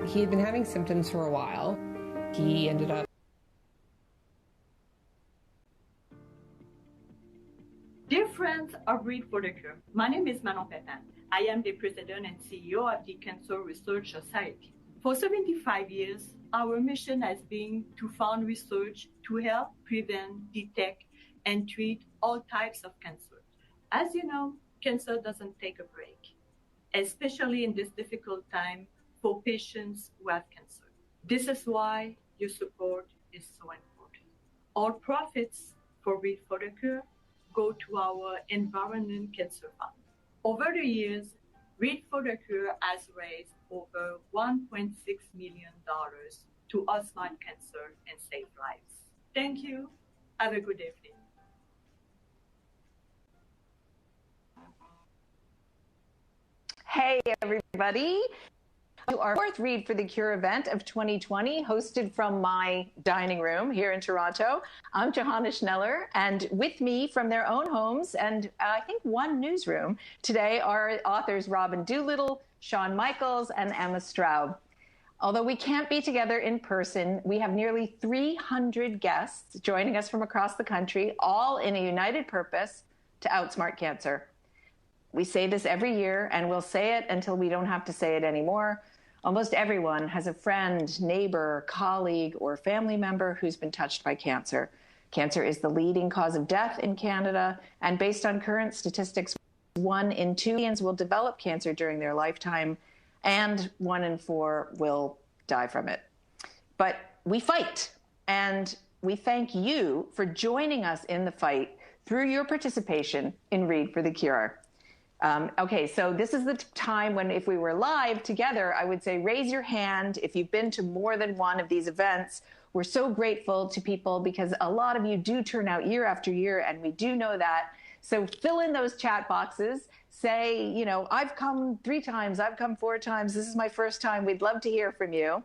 He had been having symptoms for a while. He ended up... Dear friends of Read for the Cure, my name is Manon Pepin. I am the president and CEO of the Cancer Research Society. For 75 years, our mission has been to fund research to help prevent, detect, and treat all types of cancer. As you know, cancer doesn't take a break, especially in this difficult time for patients who have cancer. This is why your support is so important. All profits for Read for the Cure go to our Environment Cancer Fund. Over the years, Read for the Cure has raised over $1.6 million to Alzheimer's cancer and save lives. Thank you. Have a good evening. Hey, everybody. To our fourth Read for the Cure event of 2020, hosted from my dining room here in Toronto. I'm Johanna Schneller, and with me from their own homes and I think one newsroom today are authors Robin Doolittle, Sean Michaels, and Emma Straub. Although we can't be together in person, we have nearly 300 guests joining us from across the country, all in a united purpose to outsmart cancer. We say this every year, and we'll say it until we don't have to say it anymore. Almost everyone has a friend, neighbor, colleague, or family member who's been touched by cancer. Cancer is the leading cause of death in Canada, and based on current statistics, 1 in 2 Canadians will develop cancer during their lifetime, and 1 in 4 will die from it. But we fight, and we thank you for joining us in the fight through your participation in Read for the Cure. Okay, so this is the time when if we were live together, I would say raise your hand if you've been to more than one of these events. We're so grateful to people because a lot of you do turn out year after year, and we do know that. So fill in those chat boxes. Say, you know, I've come 3 times, I've come 4 times, this is my first time. We'd love to hear from you.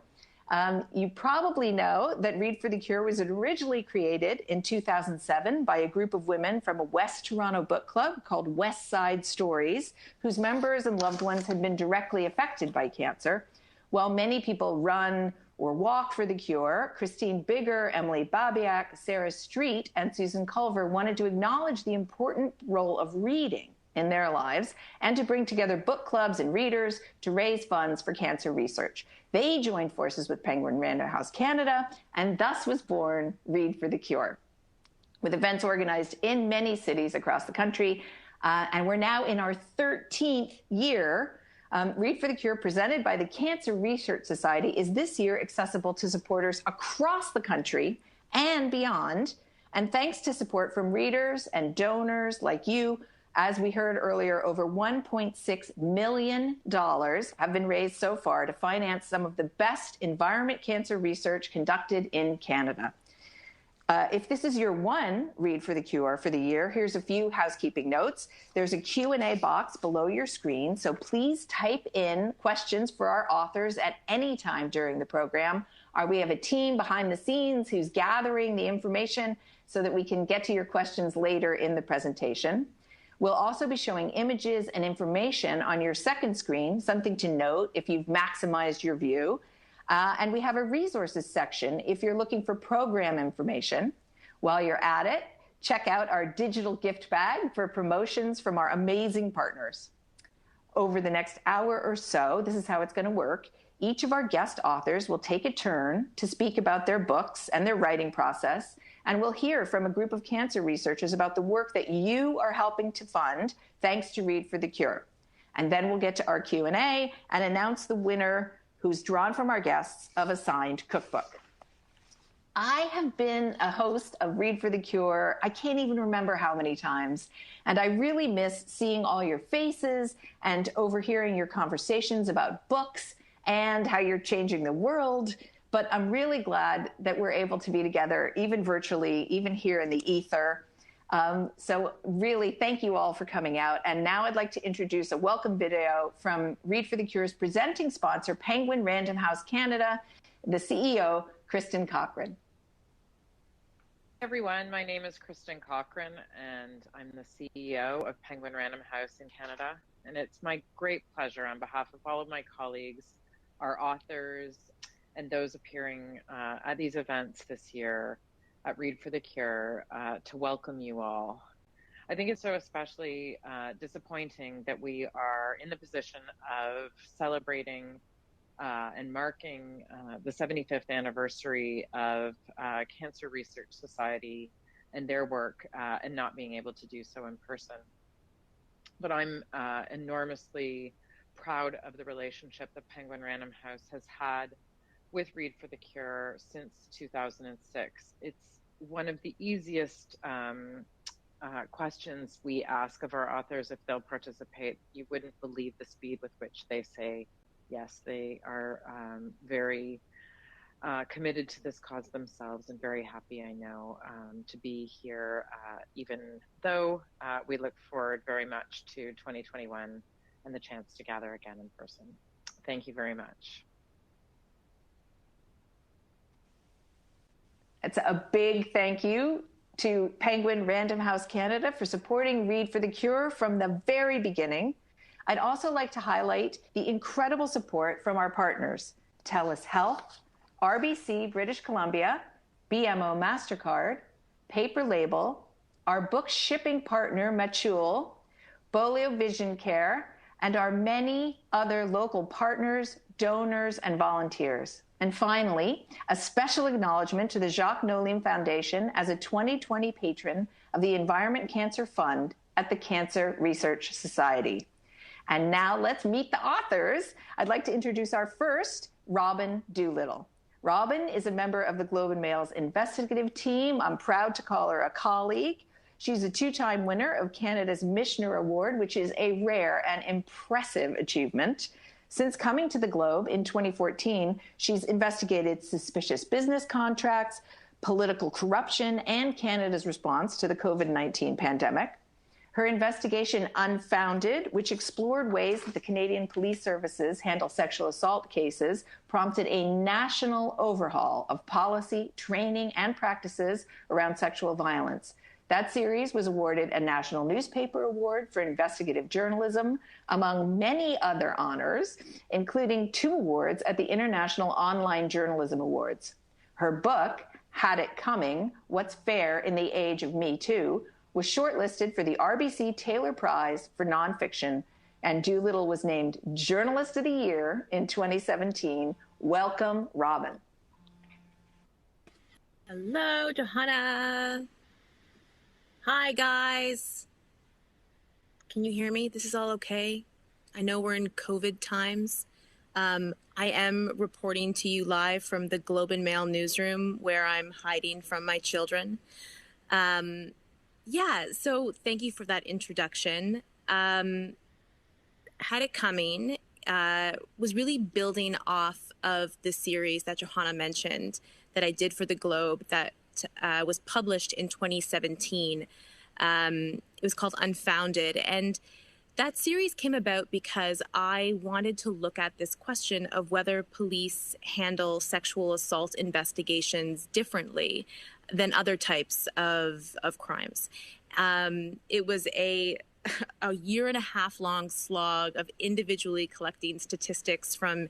You probably know that Read for the Cure was originally created in 2007 by a group of women from a West Toronto book club called West Side Stories, whose members and loved ones had been directly affected by cancer. While many people run or walk for the cure, Christine Bigger, Emily Babiak, Sarah Street, and Susan Culver wanted to acknowledge the important role of reading in their lives and to bring together book clubs and readers to raise funds for cancer research. They joined forces with Penguin Random House Canada, and thus was born Read for the Cure, with events organized in many cities across the country. And we're now in our 13th year. Read for the Cure, presented by the Cancer Research Society, is this year accessible to supporters across the country and beyond. And thanks to support from readers and donors like you, as we heard earlier, over $1.6 million have been raised so far to finance some of the best environment cancer research conducted in Canada. If this is your one Read for the Cure for the year, here's a few housekeeping notes. There's a Q&A box below your screen, so please type in questions for our authors at any time during the program. We have a team behind the scenes who's gathering the information so that we can get to your questions later in the presentation. We'll also be showing images and information on your second screen, something to note if you've maximized your view. And we have a resources section if you're looking for program information. While you're at it, check out our digital gift bag for promotions from our amazing partners. Over the next hour or so, this is how it's going to work. Each of our guest authors will take a turn to speak about their books and their writing process. And we'll hear from a group of cancer researchers about the work that you are helping to fund, thanks to Read for the Cure. And then we'll get to our Q&A and announce the winner, who's drawn from our guests, of a signed cookbook. I have been a host of Read for the Cure, I can't even remember how many times. And I really miss seeing all your faces and overhearing your conversations about books and how you're changing the world. But I'm really glad that we're able to be together, even virtually, even here in the ether. So really, thank you all for coming out. And now I'd like to introduce a welcome video from Read for the Cure's presenting sponsor, Penguin Random House Canada, the CEO, Kristen Cochrane. Everyone, my name is Kristen Cochrane, and I'm the CEO of Penguin Random House in Canada. And it's my great pleasure on behalf of all of my colleagues our authors, and those appearing at these events this year at Read for the Cure to welcome you all. I think it's so especially disappointing that we are in the position of celebrating and marking the 75th anniversary of Cancer Research Society and their work and not being able to do so in person. But I'm enormously proud of the relationship that Penguin Random House has had with Read for the Cure since 2006. It's one of the easiest questions we ask of our authors if they'll participate. You wouldn't believe the speed with which they say yes. They are very committed to this cause themselves and very happy, I know, to be here, even though we look forward very much to 2021 and the chance to gather again in person. Thank you very much. It's a big thank you to Penguin Random House Canada for supporting Read for the Cure from the very beginning. I'd also like to highlight the incredible support from our partners, TELUS Health, RBC British Columbia, BMO MasterCard, Paper Label, our book shipping partner, Matul, Bolio Vision Care, and our many other local partners, donors, and volunteers. And finally, a special acknowledgement to the Jacques Nolim Foundation as a 2020 patron of the Environment Cancer Fund at the Cancer Research Society. And now let's meet the authors. I'd like to introduce our first, Robin Doolittle. Robin is a member of the Globe and Mail's investigative team. I'm proud to call her a colleague. She's a two-time winner of Canada's Michener Award, which is a rare and impressive achievement. Since coming to the Globe in 2014, she's investigated suspicious business contracts, political corruption, and Canada's response to the COVID-19 pandemic. Her investigation, Unfounded, which explored ways that the Canadian police services handle sexual assault cases, prompted a national overhaul of policy, training, and practices around sexual violence. That series was awarded a National Newspaper Award for Investigative Journalism, among many other honors, including 2 awards at the International Online Journalism Awards. Her book, Had It Coming: What's Fair in the Age of Me Too, was shortlisted for the RBC Taylor Prize for Nonfiction, and Doolittle was named Journalist of the Year in 2017. Welcome, Robin. Hello, Johanna. Hi, guys. Can you hear me? This is all okay? I know we're in COVID times. I am reporting to you live from the Globe and Mail newsroom where I'm hiding from my children. So thank you for that introduction. Had It Coming was really building off of the series that Johanna mentioned that I did for the Globe that was published in 2017. It was called Unfounded. And that series came about because I wanted to look at this question of whether police handle sexual assault investigations differently than other types of crimes. It was a 1.5 long slog of individually collecting statistics from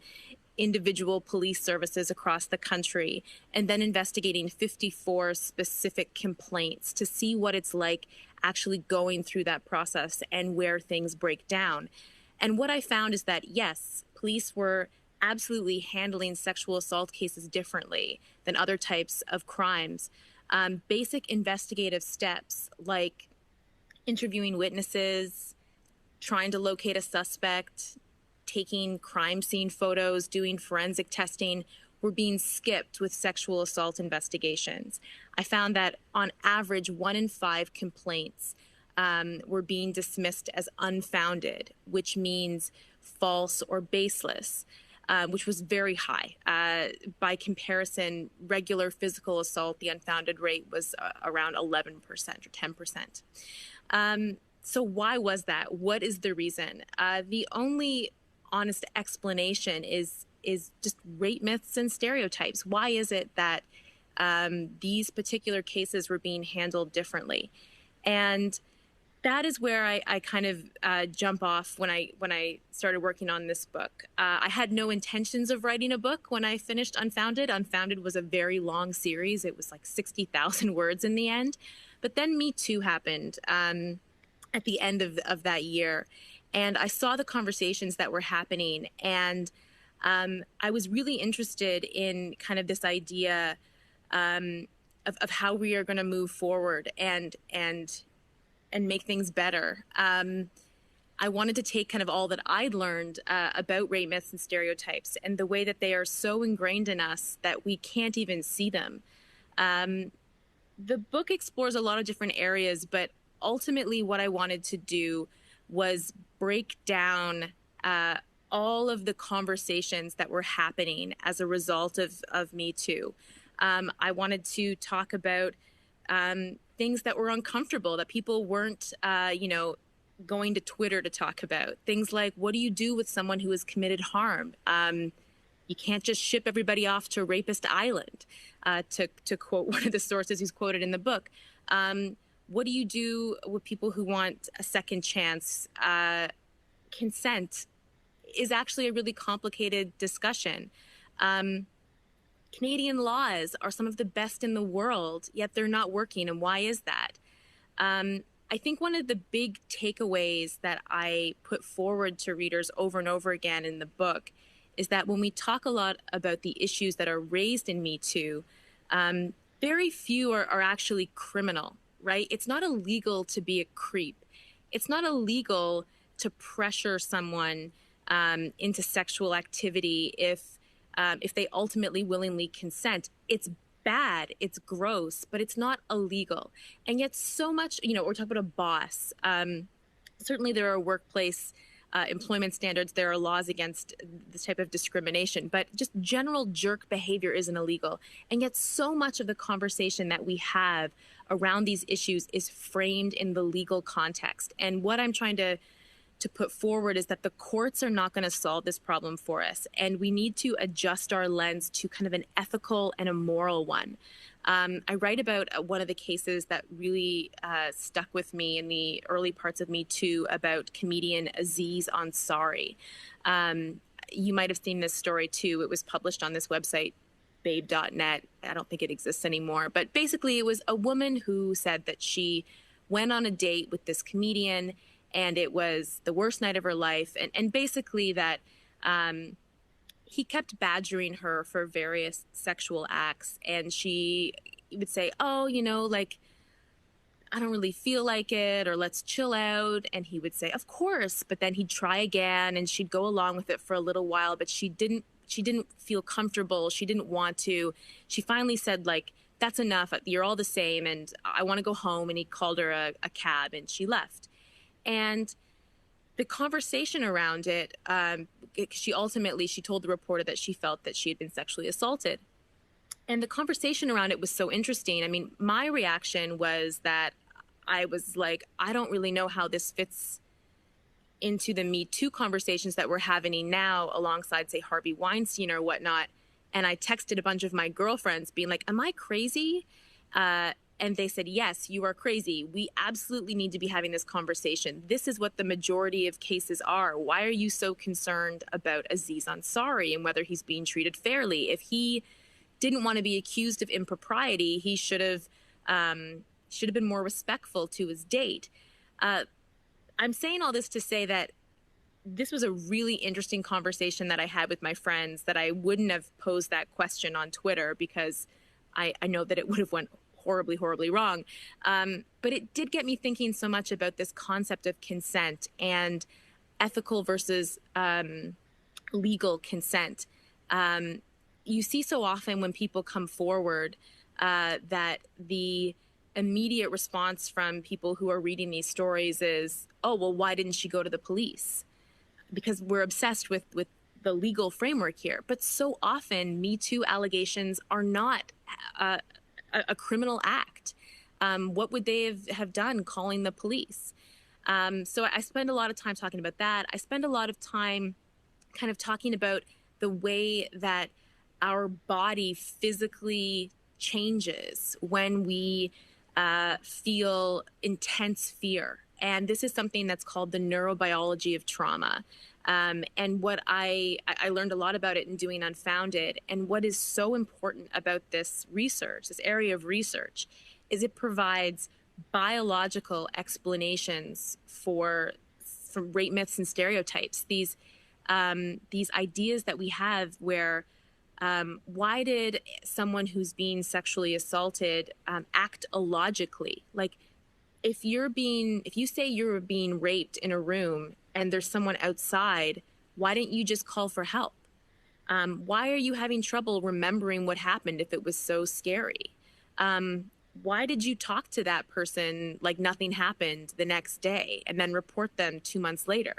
individual police services across the country, and then investigating 54 specific complaints to see what it's like actually going through that process and where things break down. And what I found is that, yes, police were absolutely handling sexual assault cases differently than other types of crimes. Basic investigative steps like interviewing witnesses, trying to locate a suspect, taking crime scene photos, doing forensic testing were being skipped with sexual assault investigations. I found that on average, 1 in 5 complaints were being dismissed as unfounded, which means false or baseless, which was very high. By comparison, regular physical assault, the unfounded rate was around 11% or 10%. So why was that? What is the reason? The only honest explanation is just rape myths and stereotypes. Why is it that these particular cases were being handled differently? And that is where I kind of jump off when I started working on this book. I had no intentions of writing a book when I finished Unfounded. Unfounded was a very long series. It was like 60,000 words in the end. But then Me Too happened at the end of that year. And I saw the conversations that were happening. And I was really interested in kind of this idea of how we are going to move forward and make things better. I wanted to take kind of all that I'd learned about rape myths and stereotypes and the way that they are so ingrained in us that we can't even see them. The book explores a lot of different areas, but ultimately what I wanted to do was break down all of the conversations that were happening as a result of Me Too. I wanted to talk about things that were uncomfortable, that people weren't, going to Twitter to talk about. Things like, what do you do with someone who has committed harm? You can't just ship everybody off to Rapist Island, to quote one of the sources who's quoted in the book. What do you do with people who want a second chance? Consent is actually a really complicated discussion. Canadian laws are some of the best in the world, yet they're not working. And why is that? I think one of the big takeaways that I put forward to readers over and over again in the book is that when we talk a lot about the issues that are raised in Me Too, very few are actually criminal, right? It's not illegal to be a creep. It's not illegal to pressure someone into sexual activity if they ultimately willingly consent. It's bad, it's gross, but it's not illegal. And yet so much, we're talking about a boss. Certainly there are workplace employment standards, there are laws against this type of discrimination, but just general jerk behavior isn't illegal. And yet so much of the conversation that we have around these issues is framed in the legal context. And what I'm trying to put forward is that the courts are not going to solve this problem for us. And we need to adjust our lens to kind of an ethical and a moral one. I write about one of the cases that really stuck with me in the early parts of Me Too about comedian Aziz Ansari. You might have seen this story too. It was published on this website, babe.net. I don't think it exists anymore. But basically it was a woman who said that she went on a date with this comedian and it was the worst night of her life. And basically that he kept badgering her for various sexual acts. And she would say, oh, I don't really feel like it, or let's chill out. And he would say, of course. But then he'd try again and she'd go along with it for a little while, but she didn't feel comfortable. She didn't want to. She finally said, that's enough. You're all the same. And I want to go home. And he called her a cab and she left. And the conversation around it, she told the reporter that she felt that she had been sexually assaulted. And the conversation around it was so interesting. I mean, my reaction was that I was like, I don't really know how this fits into the Me Too conversations that we're having now alongside, say, Harvey Weinstein or whatnot. And I texted a bunch of my girlfriends being like, am I crazy? And they said, yes, you are crazy. We absolutely need to be having this conversation. This is what the majority of cases are. Why are you so concerned about Aziz Ansari and whether he's being treated fairly? If he didn't want to be accused of impropriety, he should have been more respectful to his date. I'm saying all this to say that this was a really interesting conversation that I had with my friends, that I wouldn't have posed that question on Twitter because I know that it would have went horribly, horribly wrong. But it did get me thinking so much about this concept of consent and ethical versus legal consent. You see so often when people come forward that the immediate response from people who are reading these stories is, oh, well, why didn't she go to the police? Because we're obsessed with the legal framework here. But so often Me Too allegations are not a criminal act. What would they have done calling the police? So I spend a lot of time talking about that. I spend a lot of time kind of talking about the way that our body physically changes when we feel intense fear. And this is something that's called the neurobiology of trauma. And what I learned a lot about it in doing Unfounded. And what is so important about this research, this area of research, is it provides biological explanations for rape myths and stereotypes. These ideas that we have where why did someone who's being sexually assaulted act illogically? Like, if you say you're being raped in a room and there's someone outside, why didn't you just call for help? Why are you having trouble remembering what happened if it was so scary? Why did you talk to that person like nothing happened the next day and then report them 2 months later?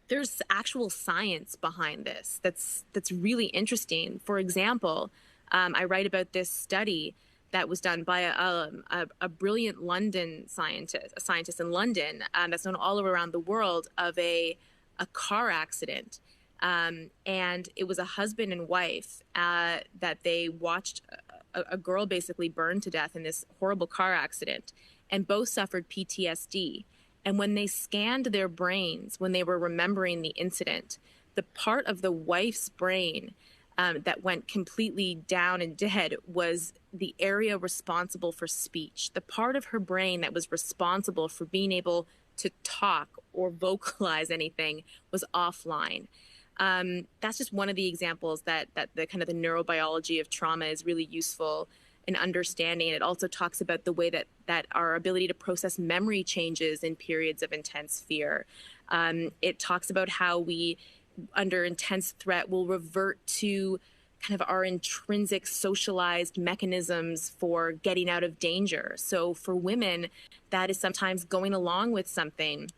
There's actual science behind this that's really interesting. For example, I write about this study that was done by a brilliant London scientist, a scientist in London that's known all around the world, of a car accident. And it was a husband and wife that they watched a girl basically burn to death in this horrible car accident, and both suffered PTSD. And when they scanned their brains, when they were remembering the incident, the part of the wife's brain that went completely down and dead was the area responsible for speech. The part of her brain that was responsible for being able to talk or vocalize anything was offline. That's just one of the examples that the kind of the neurobiology of trauma is really useful in understanding. It also talks about the way that our ability to process memory changes in periods of intense fear. It talks about how we, under intense threat, will revert to kind of our intrinsic socialized mechanisms for getting out of danger. So for women, that is sometimes going along with something,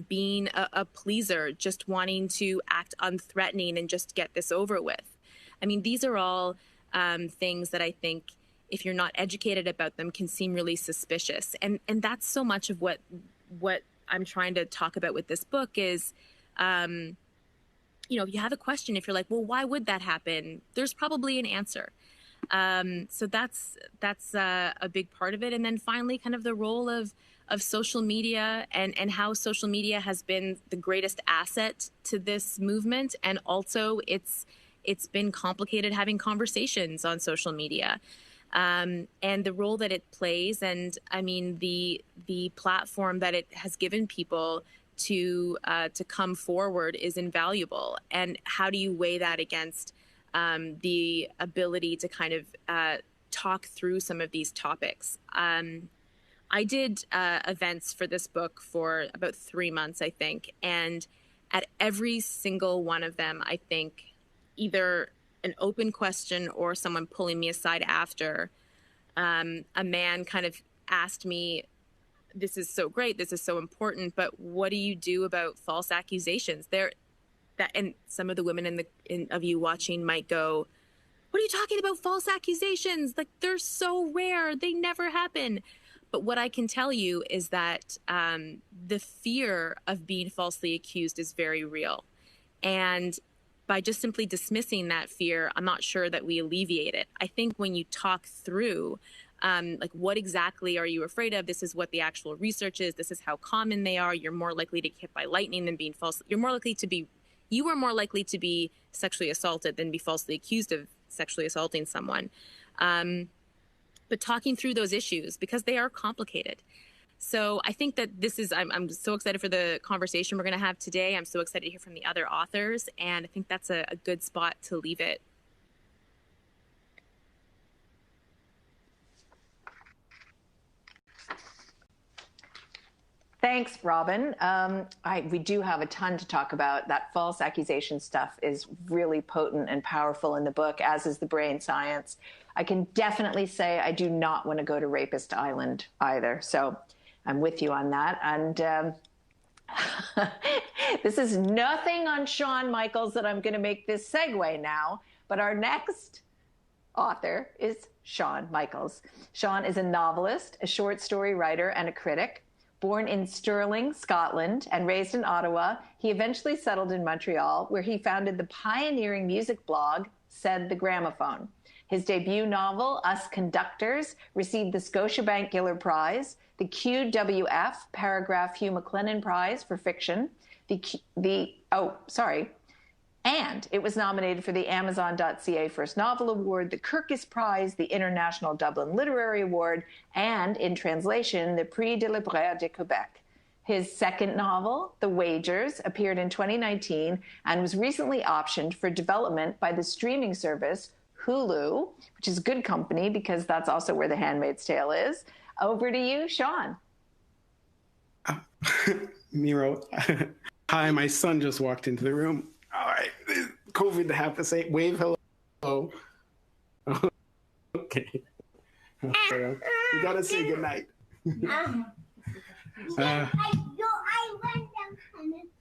being a pleaser, just wanting to act unthreatening and just get this over with. I mean, these are all things that I think, if you're not educated about them, can seem really suspicious. And that's so much of what I'm trying to talk about with this book is, if you have a question, if you're like, well, why would that happen? There's probably an answer. So that's a big part of it. And then finally, kind of the role of social media and how social media has been the greatest asset to this movement. And also it's been complicated having conversations on social media. And the role that it plays, and I mean the platform that it has given people to come forward is invaluable. And how do you weigh that against the ability to kind of talk through some of these topics? I did events for this book for about 3 months, I think, and at every single one of them, I think either an open question or someone pulling me aside after, a man kind of asked me, this is so great, this is so important, but what do you do about false accusations? And some of the women of you watching might go, what are you talking about, false accusations? Like, they're so rare, they never happen. But what I can tell you is that the fear of being falsely accused is very real. And by just simply dismissing that fear, I'm not sure that we alleviate it. I think when you talk through, like, what exactly are you afraid of? This is what the actual research is. This is how common they are. You're more likely to get hit by lightning than being false. You are more likely to be sexually assaulted than be falsely accused of sexually assaulting someone. But talking through those issues, because they are complicated. So I think that I'm so excited for the conversation we're going to have today. I'm so excited to hear from the other authors, and I think that's a good spot to leave it. Thanks, Robin. We do have a ton to talk about. That false accusation stuff is really potent and powerful in the book, as is the brain science. I can definitely say I do not want to go to Rapist Island either. So I'm with you on that. And this is nothing on Shawn Michaels that I'm going to make this segue now. But our next author is Shawn Michaels. Shawn is a novelist, a short story writer, and a critic. Born in Stirling, Scotland, and raised in Ottawa, he eventually settled in Montreal, where he founded the pioneering music blog, Said the Gramophone. His debut novel, Us Conductors, received the Scotiabank Giller Prize, the QWF Paragraph Hugh McLennan Prize for fiction, and it was nominated for the Amazon.ca First Novel Award, the Kirkus Prize, the International Dublin Literary Award, and, in translation, the Prix de Libraire de Quebec. His second novel, The Wagers, appeared in 2019 and was recently optioned for development by the streaming service Hulu, which is good company because that's also where The Handmaid's Tale is. Over to you, Sean. Miro, hi, my son just walked into the room. All right, COVID to have to say, wave hello. Okay. You gotta say goodnight.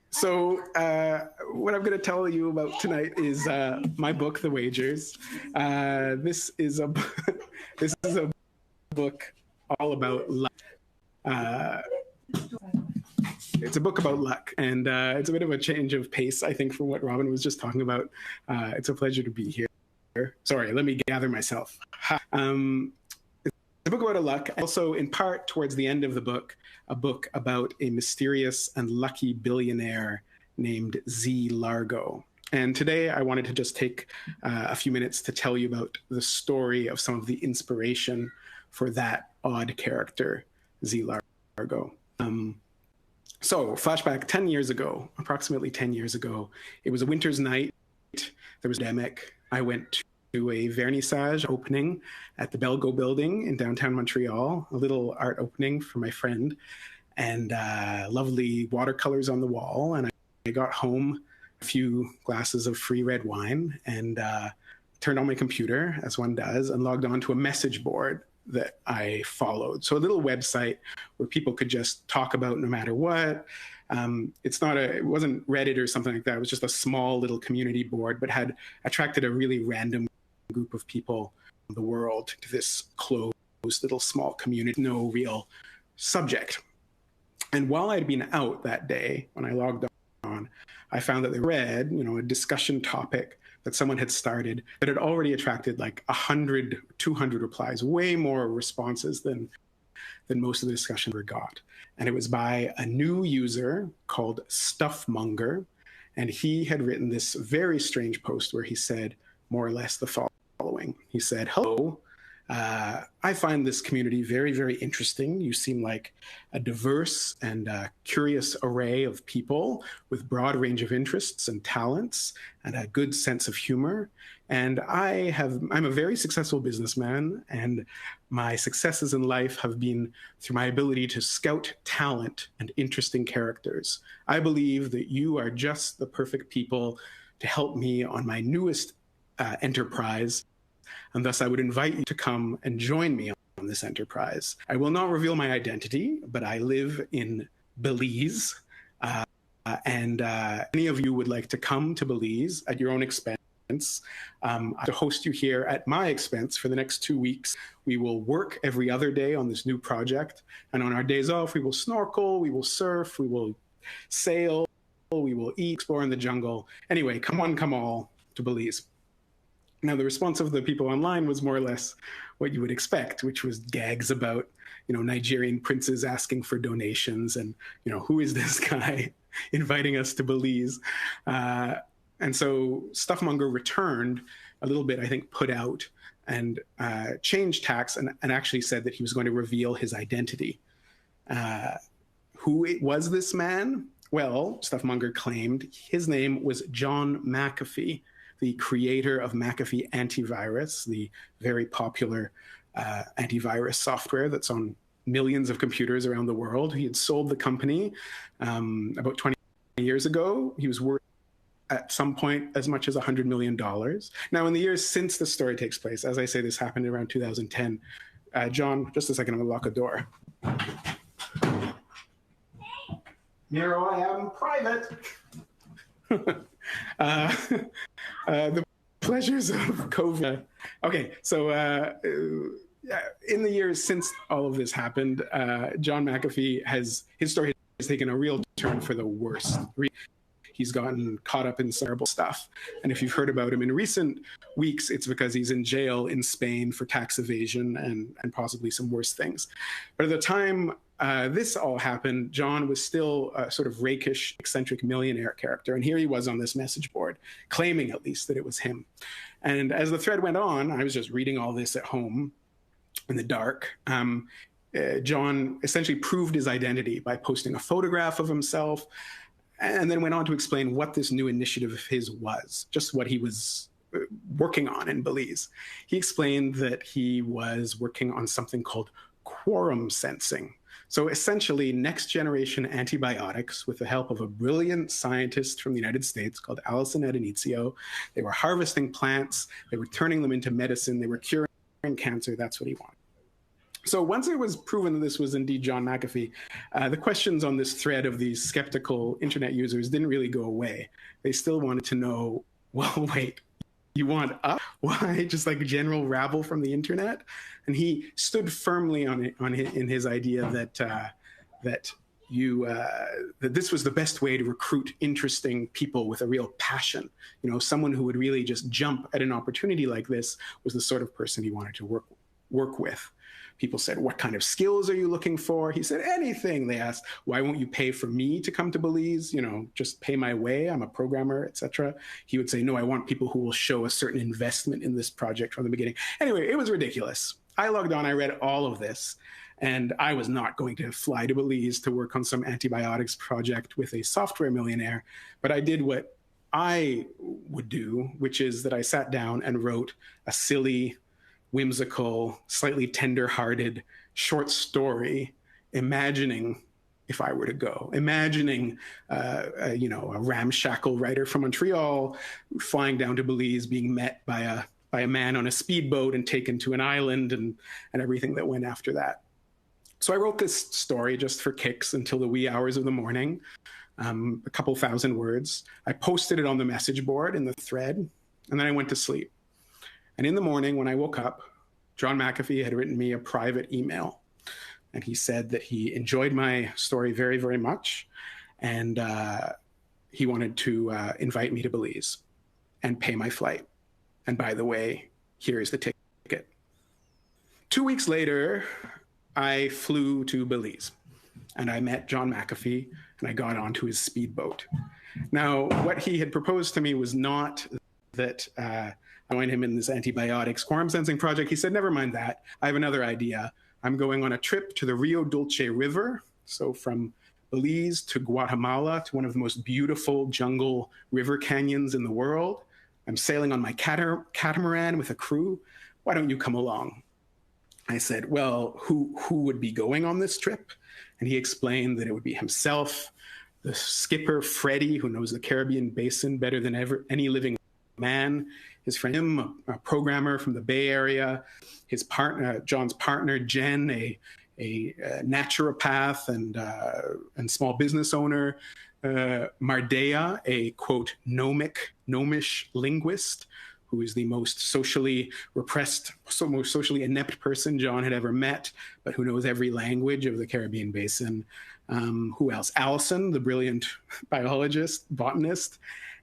So what I'm going to tell you about tonight is my book, The Wagers. This is a book all about luck. It's a book about luck, and it's a bit of a change of pace, I think, from what Robin was just talking about. It's a pleasure to be here. Sorry, let me gather myself. It's a book about a luck. Also, in part, towards the end of the book, a book about a mysterious and lucky billionaire named Z Largo. And today I wanted to just take a few minutes to tell you about the story of some of the inspiration for that odd character, Z Largo. So flashback 10 years ago, approximately 10 years ago, it was a winter's night. There was a pandemic. I went to a vernissage opening at the Belgo building in downtown Montreal, a little art opening for my friend, and lovely watercolors on the wall. And I got home, a few glasses of free red wine, and turned on my computer, as one does, and logged on to a message board that I followed. So a little website where people could just talk about no matter what. It wasn't Reddit or something like that. It was just a small little community board, but had attracted a really random group of people in the world to this closed little small community, no real subject. And while I'd been out that day, when I logged on, I found that they read, a discussion topic that someone had started that had already attracted like 100, 200 replies, way more responses than most of the discussion ever got. And it was by a new user called Stuffmonger. And he had written this very strange post where he said more or less the following. He said, "Hello, I find this community very, very interesting. You seem like a diverse and curious array of people with broad range of interests and talents and a good sense of humor. And I'm a very successful businessman, and my successes in life have been through my ability to scout talent and interesting characters. I believe that you are just the perfect people to help me on my newest enterprise. And thus I would invite you to come and join me on this enterprise. I will not reveal my identity, but I live in Belize. And any of you would like to come to Belize at your own expense, to host you here at my expense for the next 2 weeks. We will work every other day on this new project. And on our days off, we will snorkel, we will surf, we will sail, we will eat, explore in the jungle. Anyway, come one, come all to Belize." Now, the response of the people online was more or less what you would expect, which was gags about, Nigerian princes asking for donations and, who is this guy inviting us to Belize? And so Stuffmonger returned a little bit, I think, put out and changed tacks and actually said that he was going to reveal his identity. Who was this man? Well, Stuffmonger claimed his name was John McAfee, the creator of McAfee Antivirus, the very popular antivirus software that's on millions of computers around the world. He had sold the company about 20 years ago. He was worth at some point as much as $100 million. Now, in the years since the story takes place, as I say, this happened around 2010. John, just a second, I'm gonna lock a door. Miro, I am private. The pleasures of COVID. Okay, so in the years since all of this happened, John McAfee his story has taken a real turn for the worse. He's gotten caught up in terrible stuff. And if you've heard about him in recent weeks, it's because he's in jail in Spain for tax evasion and possibly some worse things. But at the time this all happened, John was still a sort of rakish, eccentric millionaire character. And here he was on this message board, claiming at least that it was him. And as the thread went on, I was just reading all this at home in the dark. John essentially proved his identity by posting a photograph of himself, and then went on to explain what this new initiative of his was, just what he was working on in Belize. He explained that he was working on something called quorum sensing. So essentially, next generation antibiotics with the help of a brilliant scientist from the United States called Alison Adenizio. They were harvesting plants, they were turning them into medicine, they were curing cancer. That's what he wanted. So once it was proven that this was indeed John McAfee, the questions on this thread of these skeptical internet users didn't really go away. They still wanted to know, well, wait, you want up? Why? Just like general rabble from the internet? And he stood firmly in his idea that this was the best way to recruit interesting people with a real passion. You know, someone who would really just jump at an opportunity like this was the sort of person he wanted to work with. People said, what kind of skills are you looking for? He said, anything. They asked, why won't you pay for me to come to Belize? You know, just pay my way. I'm a programmer, etc. He would say, no, I want people who will show a certain investment in this project from the beginning. Anyway, it was ridiculous. I logged on, I read all of this, and I was not going to fly to Belize to work on some antibiotics project with a software millionaire. But I did what I would do, which is that I sat down and wrote a silly, whimsical, slightly tender-hearted short story, imagining if I were to go, imagining a ramshackle writer from Montreal flying down to Belize, being met by a man on a speedboat and taken to an island, and everything that went after that. So I wrote this story just for kicks until the wee hours of the morning, a couple thousand words. I posted it on the message board in the thread, and then I went to sleep. And in the morning, when I woke up, John McAfee had written me a private email. And he said that he enjoyed my story very, very much. And he wanted to invite me to Belize and pay my flight. And by the way, here's the ticket. 2 weeks later, I flew to Belize. And I met John McAfee, and I got onto his speedboat. Now, what he had proposed to me was not that I join him in this antibiotics quorum sensing project. He said, never mind that. I have another idea. I'm going on a trip to the Rio Dulce River. So from Belize to Guatemala, to one of the most beautiful jungle river canyons in the world. I'm sailing on my catamaran with a crew. Why don't you come along? I said, well, who would be going on this trip? And he explained that it would be himself, the skipper, Freddie, who knows the Caribbean basin better than ever any living man, his friend, him, a programmer from the Bay Area, his partner, John's partner, Jen, a naturopath and small business owner, Mardea, a quote, gnomish linguist, who is the most socially repressed, most socially inept person John had ever met, but who knows every language of the Caribbean basin. Who else? Alison, the brilliant biologist, botanist.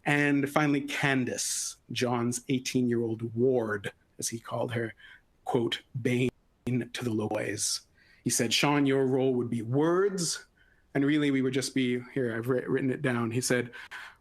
And finally, Candace, John's 18-year-old ward, as he called her, quote, bane to the low boys. He said, Sean, your role would be words. And really, we would just be, here, I've written it down. He said,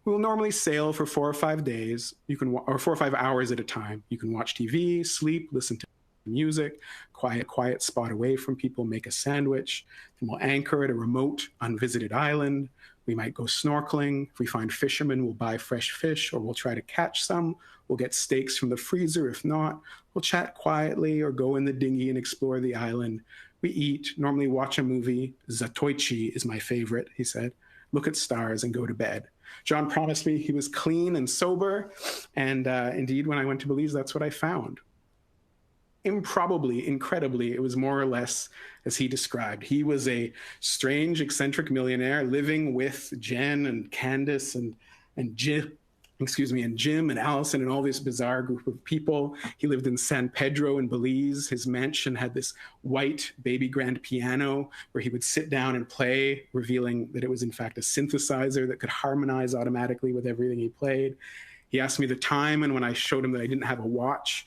we'll normally sail for 4 or 5 days, or 4 or 5 hours at a time. You can watch TV, sleep, listen to music, quiet spot away from people, make a sandwich. Then we'll anchor at a remote, unvisited island. We might go snorkeling. If we find fishermen, we'll buy fresh fish, or we'll try to catch some. We'll get steaks from the freezer. If not, we'll chat quietly or go in the dinghy and explore the island. We eat, normally watch a movie. Zatoichi is my favorite, he said. Look at stars and go to bed. John promised me he was clean and sober. And indeed, when I went to Belize, that's what I found. Improbably, incredibly, it was more or less as he described. He was a strange, eccentric millionaire living with Jen and Candace and and Jim and Allison and all this bizarre group of people. He lived in San Pedro in Belize. His mansion had this white baby grand piano where he would sit down and play, revealing that it was in fact a synthesizer that could harmonize automatically with everything he played. He asked me the time, and when I showed him that I didn't have a watch,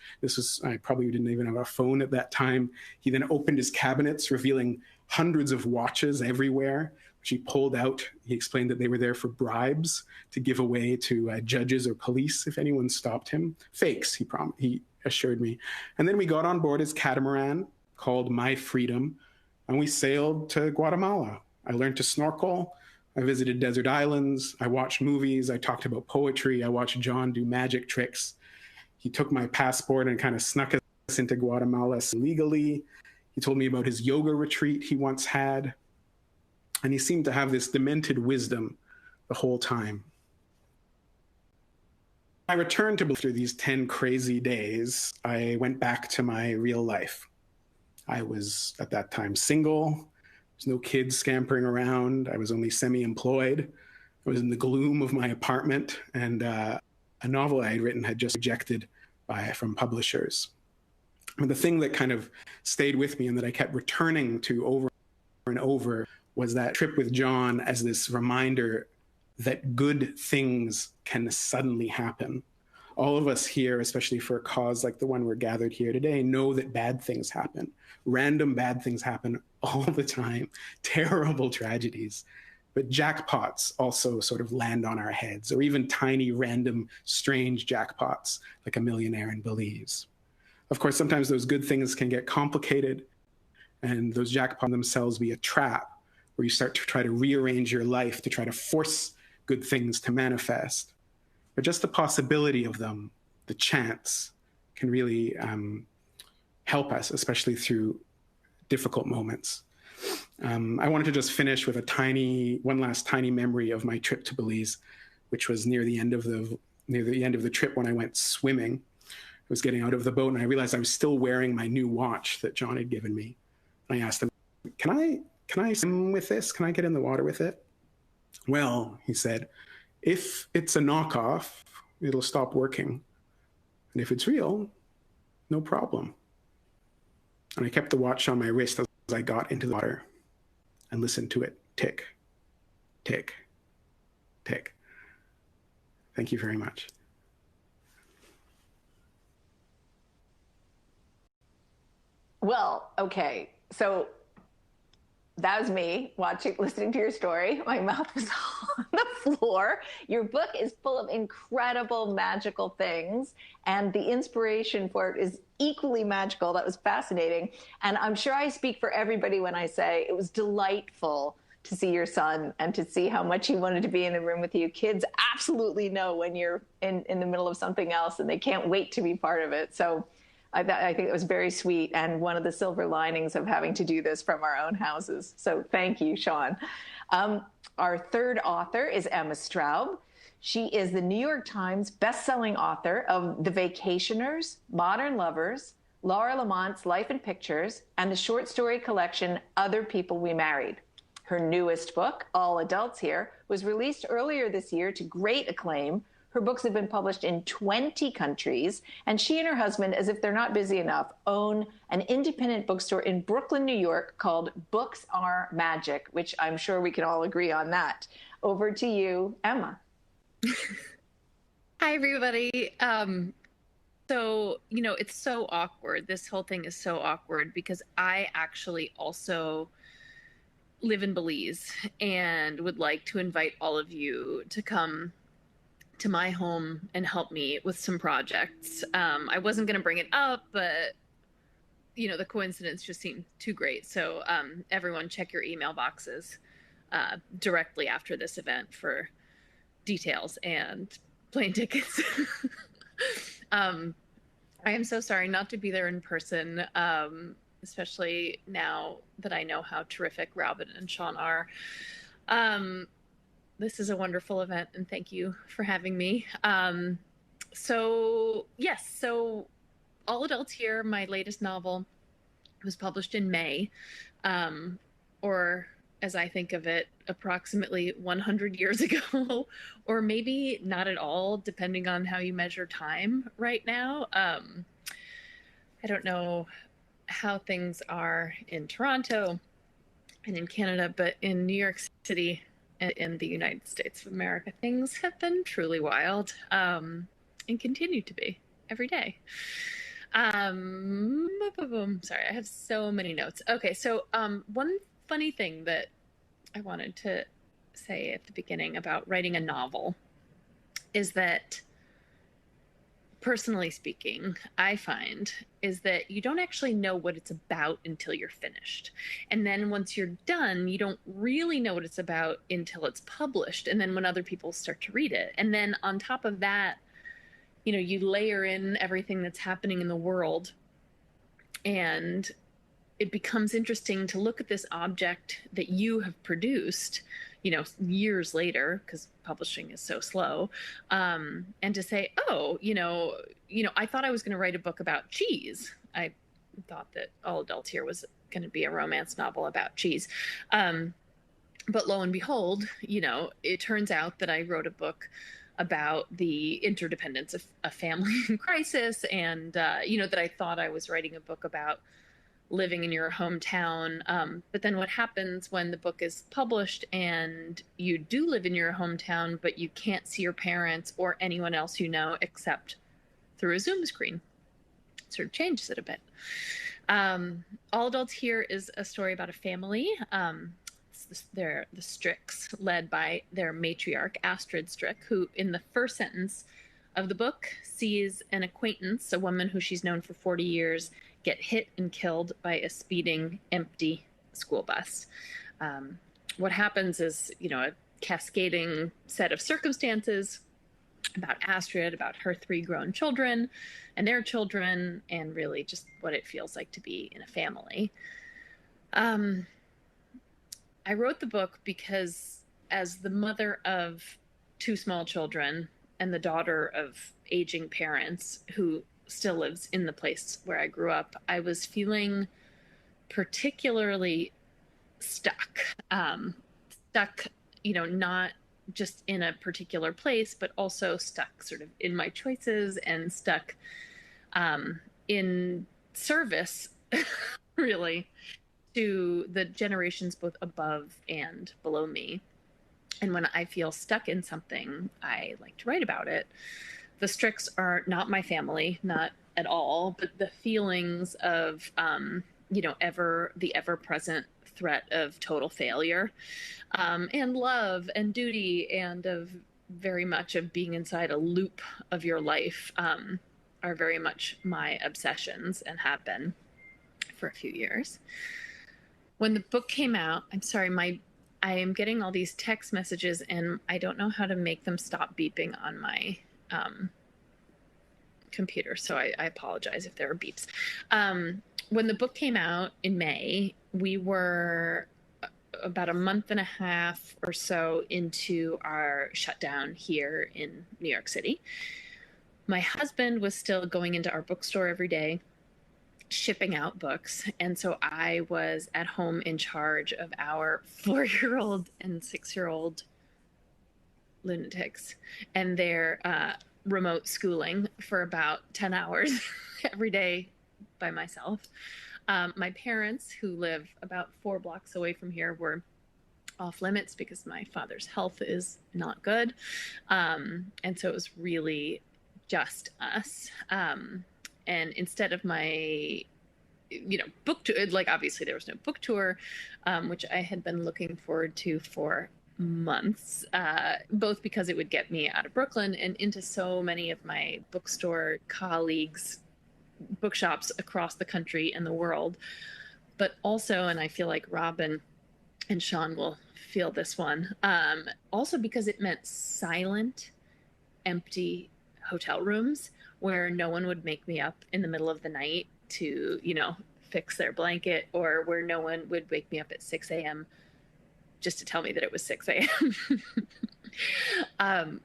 I probably didn't even have a phone at that time, he then opened his cabinets, revealing hundreds of watches everywhere, which he pulled out. He explained that they were there for bribes to give away to judges or police if anyone stopped him. Fakes, he assured me. And then we got on board his catamaran called My Freedom, and we sailed to Guatemala. I learned to snorkel. I visited desert islands. I watched movies. I talked about poetry. I watched John do magic tricks. He took my passport and kind of snuck us into Guatemala legally. He told me about his yoga retreat he once had. And he seemed to have this demented wisdom the whole time. I returned to after these 10 crazy days. I went back to my real life. I was at that time single. There's no kids scampering around. I was only semi-employed. I was in the gloom of my apartment, and a novel I had written had just rejected from publishers. And the thing that kind of stayed with me and that I kept returning to over and over was that trip with John as this reminder that good things can suddenly happen. All of us here, especially for a cause like the one we're gathered here today, know that bad things happen. Random bad things happen all the time, terrible tragedies. But jackpots also sort of land on our heads, or even tiny, random, strange jackpots, like a millionaire in Belize. Of course, sometimes those good things can get complicated, and those jackpots themselves be a trap, where you start to try to rearrange your life to try to force good things to manifest. But just the possibility of them, the chance, can really help us, especially through difficult moments. I wanted to just finish with one last tiny memory of my trip to Belize, which was near the end of the trip when I went swimming. I was getting out of the boat and I realized I was still wearing my new watch that John had given me. And I asked him, can I swim with this? Can I get in the water with it? Well, he said, if it's a knockoff, it'll stop working. And if it's real, no problem. And I kept the watch on my wrist as I got into the water and listened to it tick, tick, tick. Thank you very much. Well, okay. So that was me listening to your story. My mouth was on the floor. Your book is full of incredible, magical things, and the inspiration for it is equally magical. That was fascinating. And I'm sure I speak for everybody when I say it was delightful to see your son and to see how much he wanted to be in the room with you. Kids absolutely know when you're in the middle of something else, and they can't wait to be part of it. So I think it was very sweet, and one of the silver linings of having to do this from our own houses. So thank you, Sean. Our third author is Emma Straub. She is the New York Times bestselling author of The Vacationers, Modern Lovers, Laura Lamont's Life in Pictures, and the short story collection Other People We Married. Her newest book, All Adults Here, was released earlier this year to great acclaim. Her books have been published in 20 countries, and she and her husband, as if they're not busy enough, own an independent bookstore in Brooklyn, New York called Books Are Magic, which I'm sure we can all agree on that. Over to you, Emma. Hi, everybody. So, it's so awkward. This whole thing is so awkward because I actually also live in Belize and would like to invite all of you to come to my home and help me with some projects. I wasn't going to bring it up, but the coincidence just seemed too great. So everyone check your email boxes directly after this event for details and plane tickets. I am so sorry not to be there in person, especially now that I know how terrific Robin and Sean are. This is a wonderful event, and thank you for having me. So All Adults Here, my latest novel, was published in May, or as I think of it, approximately 100 years ago, or maybe not at all, depending on how you measure time right now. I don't know how things are in Toronto and in Canada, but in New York City and in the United States of America, things have been truly wild, and continue to be every day. Sorry, I have so many notes. Okay, so one funny thing that I wanted to say at the beginning about writing a novel is that, personally speaking, I find is that you don't actually know what it's about until you're finished. And then once you're done, you don't really know what it's about until it's published. And then when other people start to read it. And then on top of that, you know, you layer in everything that's happening in the world, and it becomes interesting to look at this object that you have produced, you know, years later, because publishing is so slow, and to say, oh, you know, I thought I was going to write a book about cheese. I thought that All Adults Here was going to be a romance novel about cheese. But lo and behold, you know, it turns out that I wrote a book about the interdependence of a family in crisis, and, you know, that I thought I was writing a book about living in your hometown. But then what happens when the book is published and you do live in your hometown, but you can't see your parents or anyone else you know except through a Zoom screen? It sort of changes it a bit. All Adults Here is a story about a family. They're the Stricks, led by their matriarch, Astrid Strick, who in the first sentence of the book sees an acquaintance, a woman who she's known for 40 years, get hit and killed by a speeding, empty school bus. What happens is, you know, a cascading set of circumstances about Astrid, about her 3 grown children and their children, and really just what it feels like to be in a family. I wrote the book because, as the mother of 2 small children and the daughter of aging parents who still lives in the place where I grew up, I was feeling particularly stuck. Stuck, you know, not just in a particular place, but also stuck sort of in my choices, and stuck in service, really, to the generations both above and below me. And when I feel stuck in something, I like to write about it. The Stricks are not my family, not at all, but the feelings of, you know, the ever-present threat of total failure, and love and duty, and of very much of being inside a loop of your life, are very much my obsessions, and have been for a few years. When the book came out, I'm sorry, I am getting all these text messages, and I don't know how to make them stop beeping on my computer, so I apologize if there are beeps. When the book came out in May, we were about a month and a half or so into our shutdown here in New York City. My husband was still going into our bookstore every day, shipping out books, and so I was at home in charge of our 4-year-old and 6-year-old lunatics and their remote schooling for about 10 hours every day by myself. My parents, who live about 4 blocks away from here, were off limits because my father's health is not good, and so it was really just us. And instead of my, you know, book tour, like obviously there was no book tour, which I had been looking forward to for months, both because it would get me out of Brooklyn and into so many of my bookstore colleagues' bookshops across the country and the world, but also, and I feel like Robin and Sean will feel this one, also because it meant silent, empty hotel rooms where no one would make me up in the middle of the night to, you know, fix their blanket, or where no one would wake me up at 6 a.m. just to tell me that it was 6 a.m.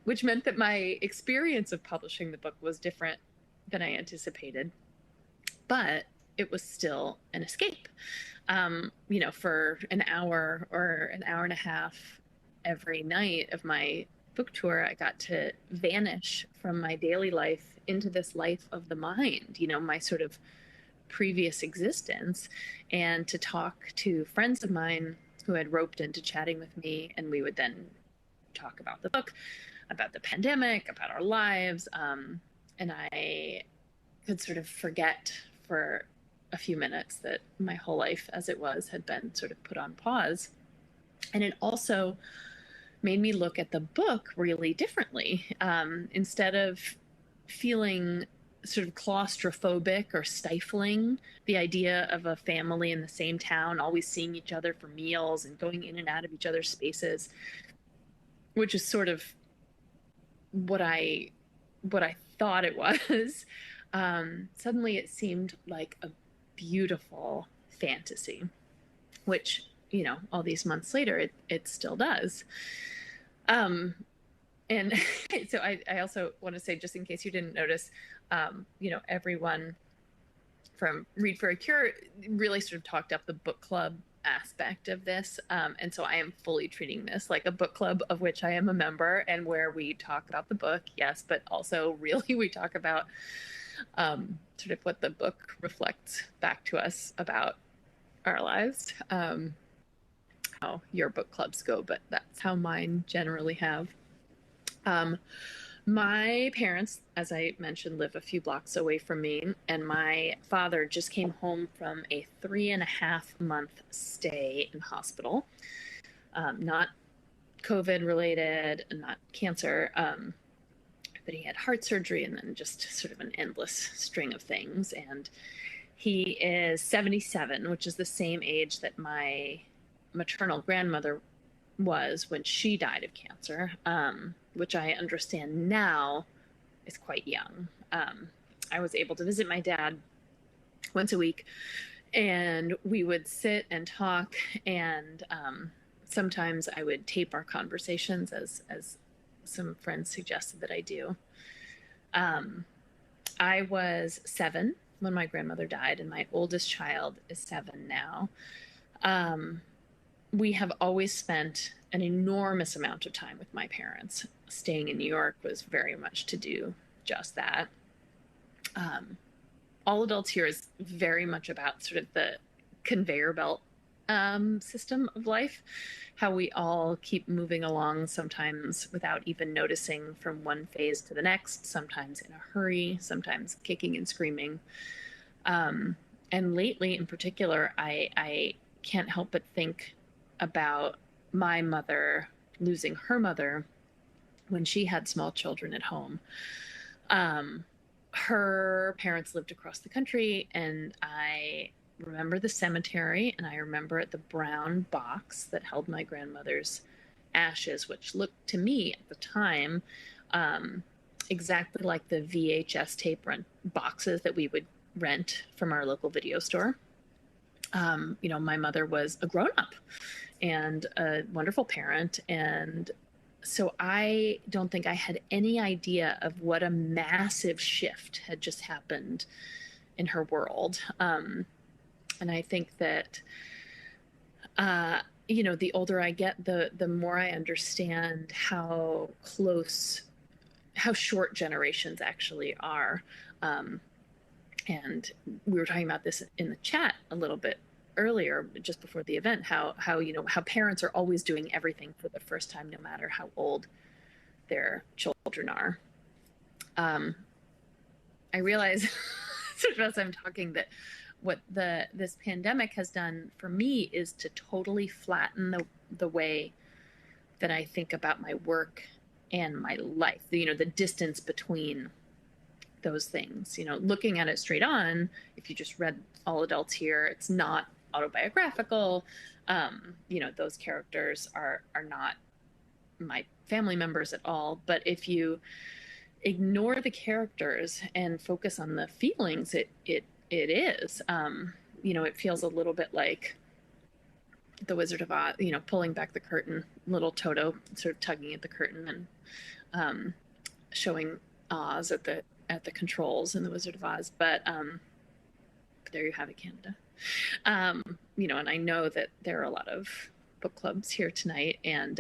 Which meant that my experience of publishing the book was different than I anticipated. But it was still an escape. For an hour or an hour and a half every night of my book tour, I got to vanish from my daily life into this life of the mind, my sort of previous existence, and to talk to friends of mine who had roped into chatting with me. And we would then talk about the book, about the pandemic, about our lives. And I could sort of forget for a few minutes that my whole life as it was had been sort of put on pause. And it also made me look at the book really differently. Instead of feeling sort of claustrophobic or stifling, the idea of a family in the same town, always seeing each other for meals and going in and out of each other's spaces, which is sort of what I thought it was. Suddenly it seemed like a beautiful fantasy, which, all these months later, it still does. And so I also want to say, just in case you didn't notice, everyone from Read for a Cure really sort of talked up the book club aspect of this. And so I am fully treating this like a book club of which I am a member, and where we talk about the book, yes, but also really we talk about sort of what the book reflects back to us about our lives. How your book clubs go, but that's how mine generally have. My parents, as I mentioned, live a few blocks away from me, and my father just came home from a 3.5-month stay in hospital. Not COVID related, not cancer, but he had heart surgery and then just sort of an endless string of things. And he is 77, which is the same age that my maternal grandmother was when she died of cancer, which I understand now is quite young. I was able to visit my dad once a week, and we would sit and talk, and sometimes I would tape our conversations, as some friends suggested that I do. I was 7 when my grandmother died, and my oldest child is 7 now. We have always spent an enormous amount of time with my parents. Staying in New York was very much to do just that. All Adults Here is very much about sort of the conveyor belt system of life, how we all keep moving along, sometimes without even noticing, from one phase to the next, sometimes in a hurry, sometimes kicking and screaming. And lately in particular, I can't help but think about my mother losing her mother when she had small children at home. Her parents lived across the country, and I remember the cemetery, and I remember the brown box that held my grandmother's ashes, which looked to me at the time exactly like the VHS tape boxes that we would rent from our local video store. My mother was a grown-up and a wonderful parent, and so I don't think I had any idea of what a massive shift had just happened in her world. And I think that, the older I get, the more I understand how short generations actually are. And we were talking about this in the chat a little bit earlier, just before the event, how parents are always doing everything for the first time, no matter how old their children are. I realize sort of as I'm talking that what this pandemic has done for me is to totally flatten the way that I think about my work and my life, the distance between those things. Looking at it straight on, if you just read All Adults Here, it's not autobiographical. Those characters are not my family members at all. But if you ignore the characters and focus on the feelings, it is. It feels a little bit like the Wizard of Oz, pulling back the curtain, little Toto sort of tugging at the curtain and showing Oz at the controls in the Wizard of Oz. But there you have it, Canada. You know, and I know that there are a lot of book clubs here tonight, and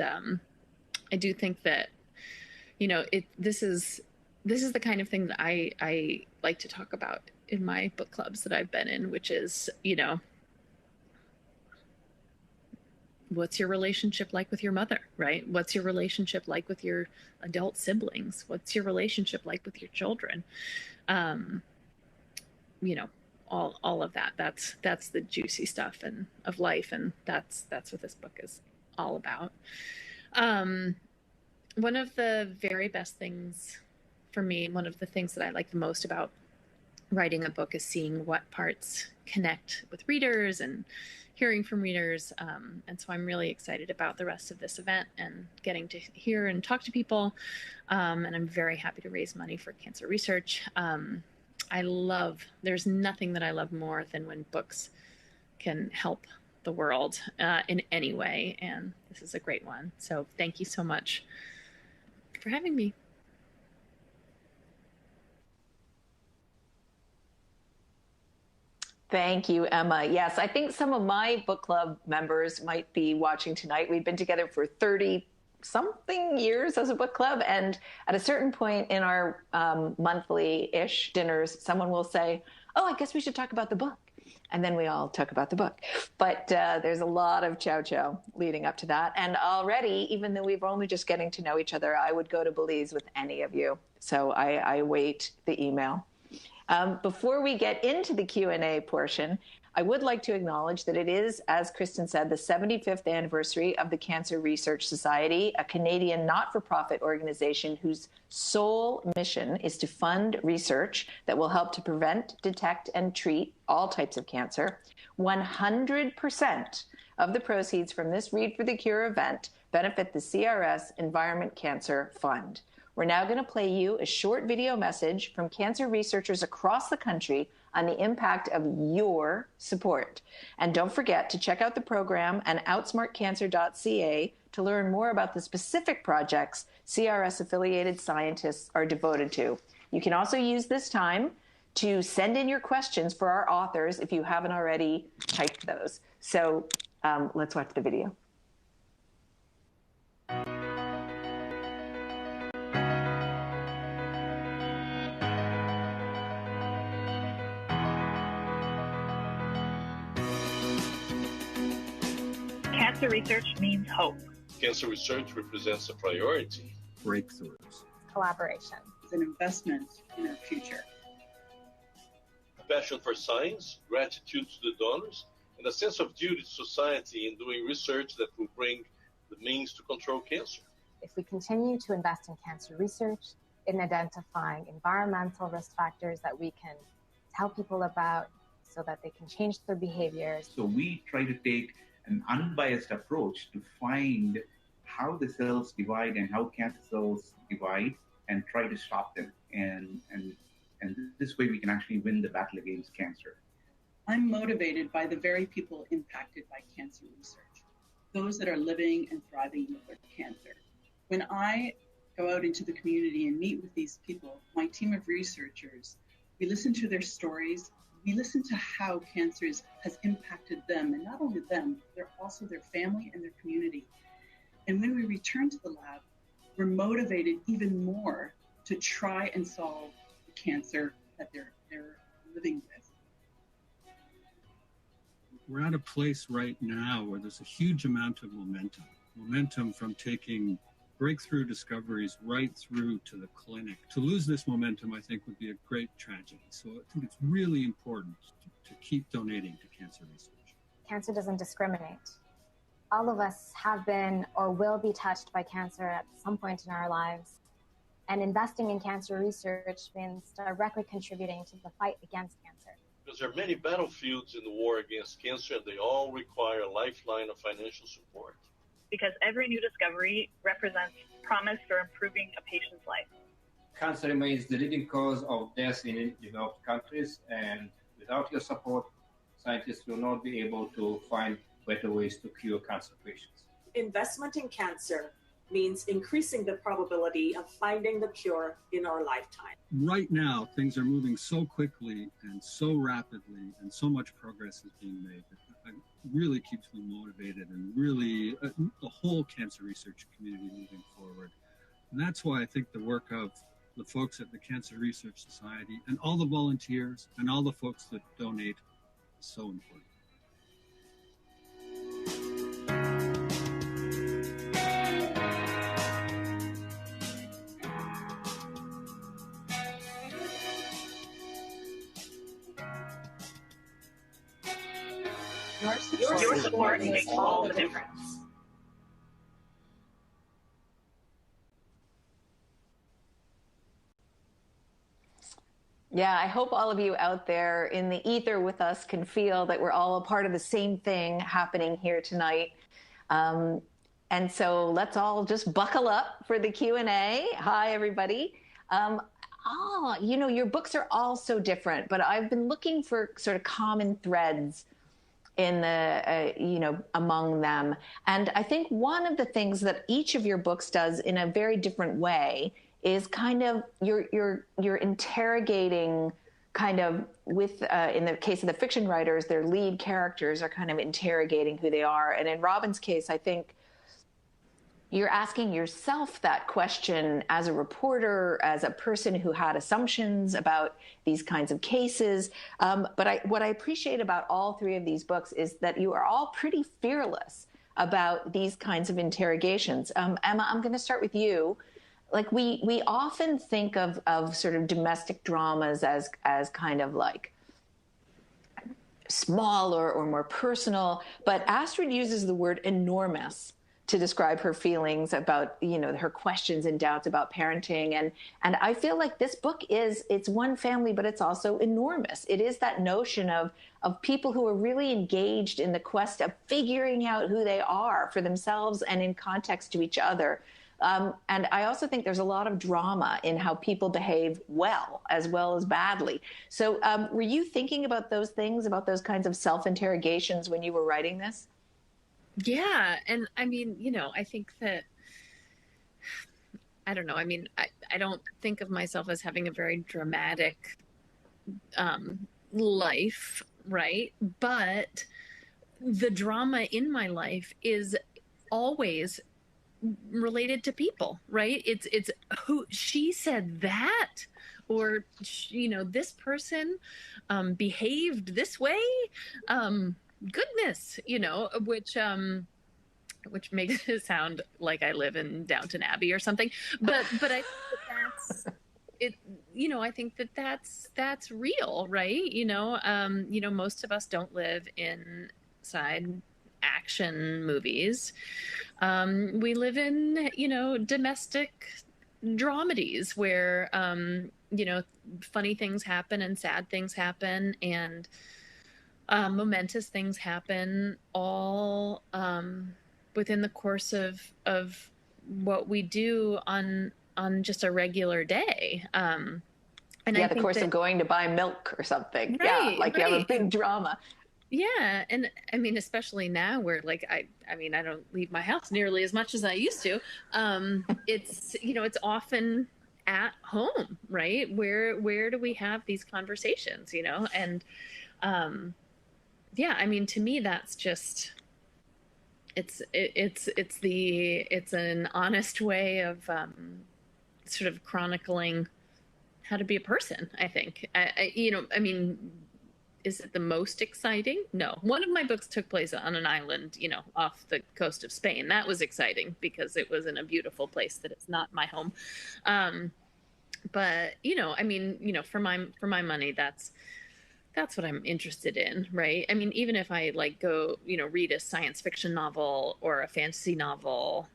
I do think that, you know, this is the kind of thing that I like to talk about in my book clubs that I've been in, which is, you know, what's your relationship like with your mother, right? What's your relationship like with your adult siblings? What's your relationship like with your children? You know, all of that. That's the juicy stuff and of life, and that's what this book is all about. One of the very best things for me, one of the things that I like the most about writing a book is seeing what parts connect with readers and hearing from readers. And so I'm really excited about the rest of this event and getting to hear and talk to people. And I'm very happy to raise money for cancer research. There's nothing that I love more than when books can help the world in any way. And this is a great one. So thank you so much for having me. Thank you, Emma. Yes, I think some of my book club members might be watching tonight. We've been together for 30-something years as a book club, and at a certain point in our monthly-ish dinners, someone will say, oh, I guess we should talk about the book. And then we all talk about the book. But there's a lot of chow leading up to that. And already, even though we've only just getting to know each other, I would go to Belize with any of you. So I await the email. Before we get into the Q&A portion, I would like to acknowledge that it is, as Kristen said, the 75th anniversary of the Cancer Research Society, a Canadian not-for-profit organization whose sole mission is to fund research that will help to prevent, detect, and treat all types of cancer. 100% of the proceeds from this Read for the Cure event benefit the CRS Environment Cancer Fund. We're now going to play you a short video message from cancer researchers across the country on the impact of your support. And don't forget to check out the program and outsmartcancer.ca to learn more about the specific projects CRS-affiliated scientists are devoted to. You can also use this time to send in your questions for our authors if you haven't already typed those. So let's watch the video. Cancer research means hope. Cancer research represents a priority. Breakthroughs. Collaboration. It's an investment in our future. A passion for science, gratitude to the donors, and a sense of duty to society in doing research that will bring the means to control cancer. If we continue to invest in cancer research, in identifying environmental risk factors that we can tell people about so that they can change their behaviors. So we try to take an unbiased approach to find how the cells divide and how cancer cells divide and try to stop them. And this way we can actually win the battle against cancer. I'm motivated by the very people impacted by cancer research, those that are living and thriving with cancer. When I go out into the community and meet with these people, my team of researchers, we listen to their stories. We listen to how cancer has impacted them, and not only them, they're also their family and their community. And when we return to the lab, we're motivated even more to try and solve the cancer that they're living with. We're at a place right now where there's a huge amount of momentum from taking breakthrough discoveries right through to the clinic. To lose this momentum, I think, would be a great tragedy. So I think it's really important to keep donating to cancer research. Cancer doesn't discriminate. All of us have been or will be touched by cancer at some point in our lives. And investing in cancer research means directly contributing to the fight against cancer. Because there are many battlefields in the war against cancer, and they all require a lifeline of financial support. Because every new discovery represents promise for improving a patient's life. Cancer remains the leading cause of death in developed countries, and without your support, scientists will not be able to find better ways to cure cancer patients. Investment in cancer means increasing the probability of finding the cure in our lifetime. Right now, things are moving so quickly and so rapidly, and so much progress is being made. It really keeps me motivated, and really the whole cancer research community moving forward. And that's why I think the work of the folks at the Cancer Research Society and all the volunteers and all the folks that donate is so important. Your support makes all the difference. Yeah, I hope all of you out there in the ether with us can feel that we're all a part of the same thing happening here tonight. And so let's all just buckle up for the Q&A. Hi, everybody. Your books are all so different, but I've been looking for sort of common threads in the, among them. And I think one of the things that each of your books does in a very different way is kind of you're interrogating kind of with, in the case of the fiction writers, their lead characters are kind of interrogating who they are. And in Robin's case, I think you're asking yourself that question as a reporter, as a person who had assumptions about these kinds of cases. But what I appreciate about all three of these books is that you are all pretty fearless about these kinds of interrogations. Emma, I'm going to start with you. Like we often think of sort of domestic dramas as kind of like smaller or more personal, but Astrid uses the word enormous to describe her feelings about, her questions and doubts about parenting. And I feel like this book it's one family, but it's also enormous. It is that notion of people who are really engaged in the quest of figuring out who they are for themselves and in context to each other. And I also think there's a lot of drama in how people behave well as badly. So were you thinking about those things, about those kinds of self-interrogations when you were writing this? Yeah. And I mean, I think that, I don't know. I mean, I don't think of myself as having a very dramatic life, right? But the drama in my life is always related to people, right? It's who she said that, or this person behaved this way. Goodness, which makes it sound like I live in Downton Abbey or something. But I think that's it. I think that's real, right? Most of us don't live inside action movies. We live in, domestic dramedies where, funny things happen and sad things happen and momentous things happen all within the course of what we do on just a regular day. And the course of going to buy milk or something. Right, yeah, like right. You have a big drama. Yeah. And I mean, especially now where I don't leave my house nearly as much as I used to. It's, it's often at home, right? Where do we have these conversations, and, yeah, I mean, to me, that's just, it's an honest way of, sort of chronicling how to be a person, I think. I mean, is it the most exciting? No. One of my books took place on an island, off the coast of Spain. That was exciting because it was in a beautiful place that is not my home. But, I mean, for my money, that's what I'm interested in, right? I mean, even if I go, read a science fiction novel or a fantasy novel,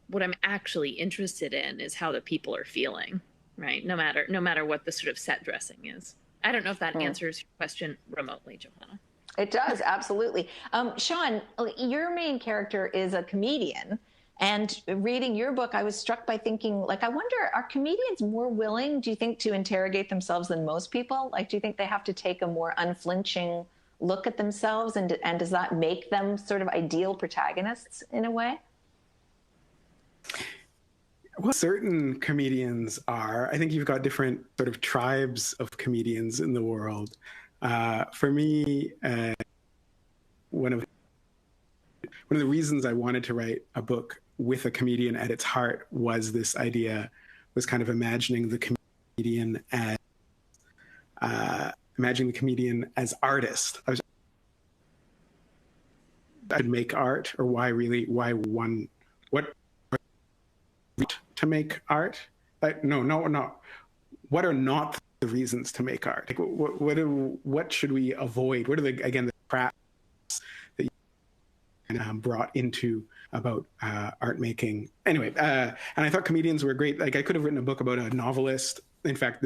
what I'm actually interested in is how the people are feeling, right? No matter what the sort of set dressing is. I don't know if that answers your question remotely, Johanna. It does, absolutely. Sean, your main character is a comedian. And reading your book, I was struck by thinking, I wonder, are comedians more willing, do you think, to interrogate themselves than most people? Do you think they have to take a more unflinching look at themselves? And does that make them sort of ideal protagonists in a way? Well, certain comedians are. I think you've got different sort of tribes of comedians in the world. For me, one of the reasons I wanted to write a book with a comedian at its heart was this idea, was kind of imagining the comedian as artist. I'd make art, or what to make art? No. What are not the reasons to make art? Like, what should we avoid? What are the traps that you brought into about art making? Anyway, and I thought comedians were great. Like, I could have written a book about a novelist. In fact,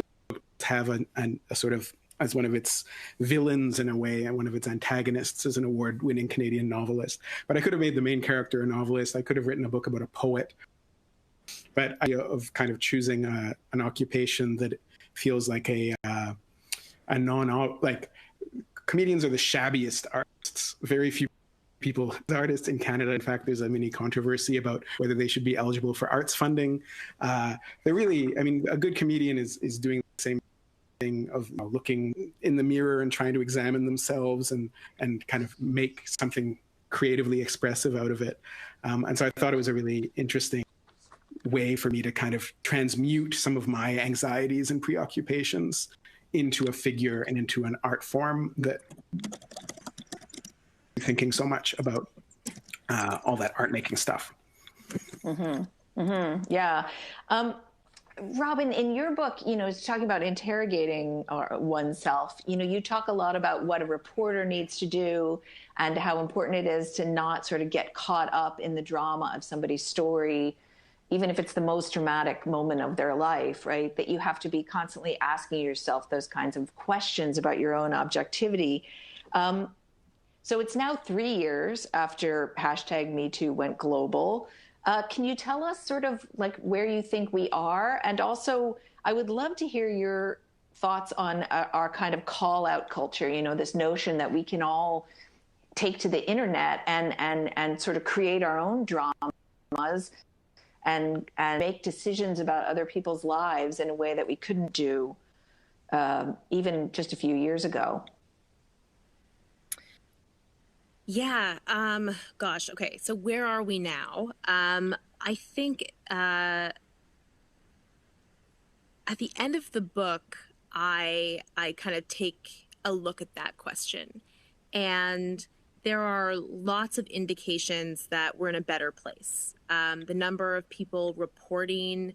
have a sort of, as one of its villains in a way, and one of its antagonists as an award-winning Canadian novelist. But I could have made the main character a novelist. I could have written a book about a poet. But idea of kind of choosing an occupation that feels like like comedians are the shabbiest artists. Very few people artists in Canada. In fact, there's a mini controversy about whether they should be eligible for arts funding. They're really, I mean, a good comedian is doing the same thing of looking in the mirror and trying to examine themselves and kind of make something creatively expressive out of it. And so I thought it was a really interesting way for me to kind of transmute some of my anxieties and preoccupations into a figure and into an art form that thinking so much about all that art making stuff. Yeah. Robin, in your book, it's talking about interrogating oneself. You talk a lot about what a reporter needs to do and how important it is to not sort of get caught up in the drama of somebody's story, even if it's the most dramatic moment of their life, right? That you have to be constantly asking yourself those kinds of questions about your own objectivity. So it's now 3 years after #MeToo went global. Can you tell us sort of like where you think we are? And also, I would love to hear your thoughts on our kind of call out culture, this notion that we can all take to the internet and sort of create our own dramas and make decisions about other people's lives in a way that we couldn't do even just a few years ago. Yeah. Gosh. Okay. So where are we now? I think at the end of the book, I kind of take a look at that question, and there are lots of indications that we're in a better place. The number of people reporting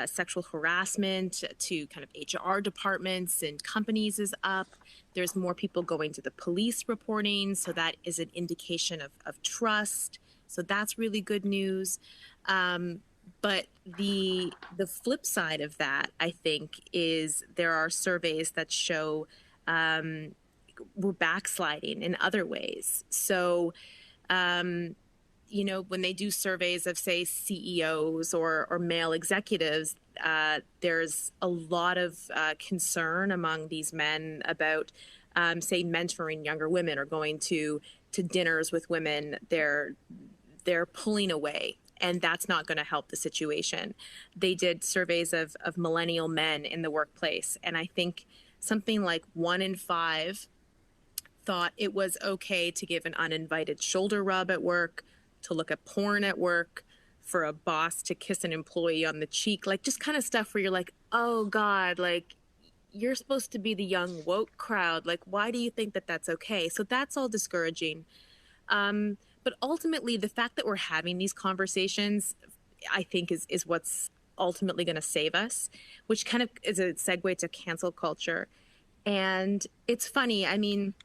sexual harassment to kind of HR departments and companies is up. There's more people going to the police reporting, so that is an indication of trust. So that's really good news. But the flip side of that, I think, is there are surveys that show we're backsliding in other ways. So, when they do surveys of, say, CEOs or male executives, there's a lot of concern among these men about, say, mentoring younger women or going to dinners with women. They're pulling away, and that's not going to help the situation. They did surveys of millennial men in the workplace, and I think something like 1 in 5 thought it was okay to give an uninvited shoulder rub at work, to look at porn at work, for a boss to kiss an employee on the cheek, like just kind of stuff where you're like, oh God, like you're supposed to be the young woke crowd. Like, why do you think that that's okay? So that's all discouraging. But ultimately, the fact that we're having these conversations, I think is what's ultimately going to save us, which kind of is a segue to cancel culture. And it's funny. I mean,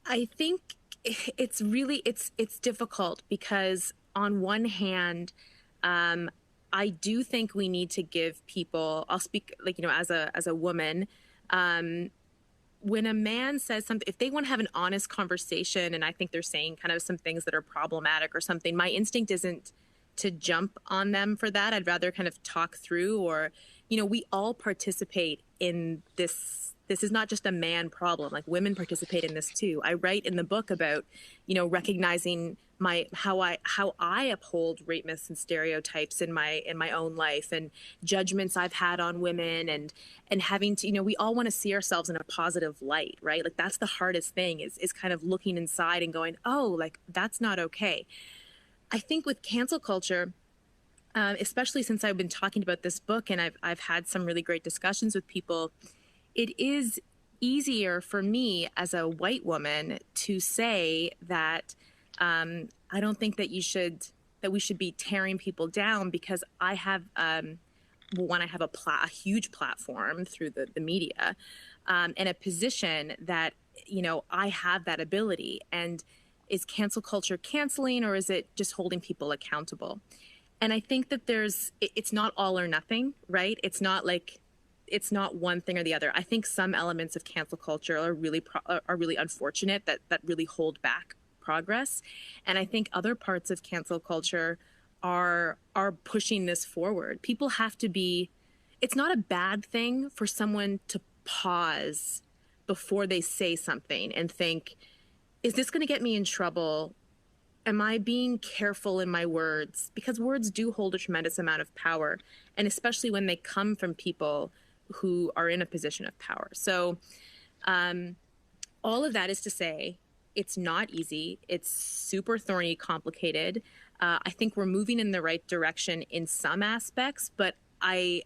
I think it's really, it's difficult because on one hand, I do think we need to give people, I'll speak like, as a woman, when a man says something, if they want to have an honest conversation and I think they're saying kind of some things that are problematic or something, my instinct isn't to jump on them for that. I'd rather kind of talk through, or, we all participate in this. This is not just a man problem, like women participate in this too. I write in the book about, recognizing how I uphold rape myths and stereotypes in my own life, and judgments I've had on women, and having to, we all want to see ourselves in a positive light, right? Like that's the hardest thing is kind of looking inside and going, oh, like that's not okay. I think with cancel culture, especially since I've been talking about this book and I've had some really great discussions with people, it is easier for me as a white woman to say that I don't think that we should be tearing people down, because I have one, I have a huge platform through the media, and a position that I have that ability. And is cancel culture canceling, or is it just holding people accountable? And I think that it's not all or nothing, right? It's not one thing or the other. I think some elements of cancel culture are really unfortunate, that really hold back progress. And I think other parts of cancel culture are pushing this forward. People have to be, it's not a bad thing for someone to pause before they say something and think, is this going to get me in trouble? Am I being careful in my words? Because words do hold a tremendous amount of power, and especially when they come from people who are in a position of power. So all of that is to say, it's not easy. It's super thorny, complicated. I think we're moving in the right direction in some aspects, but I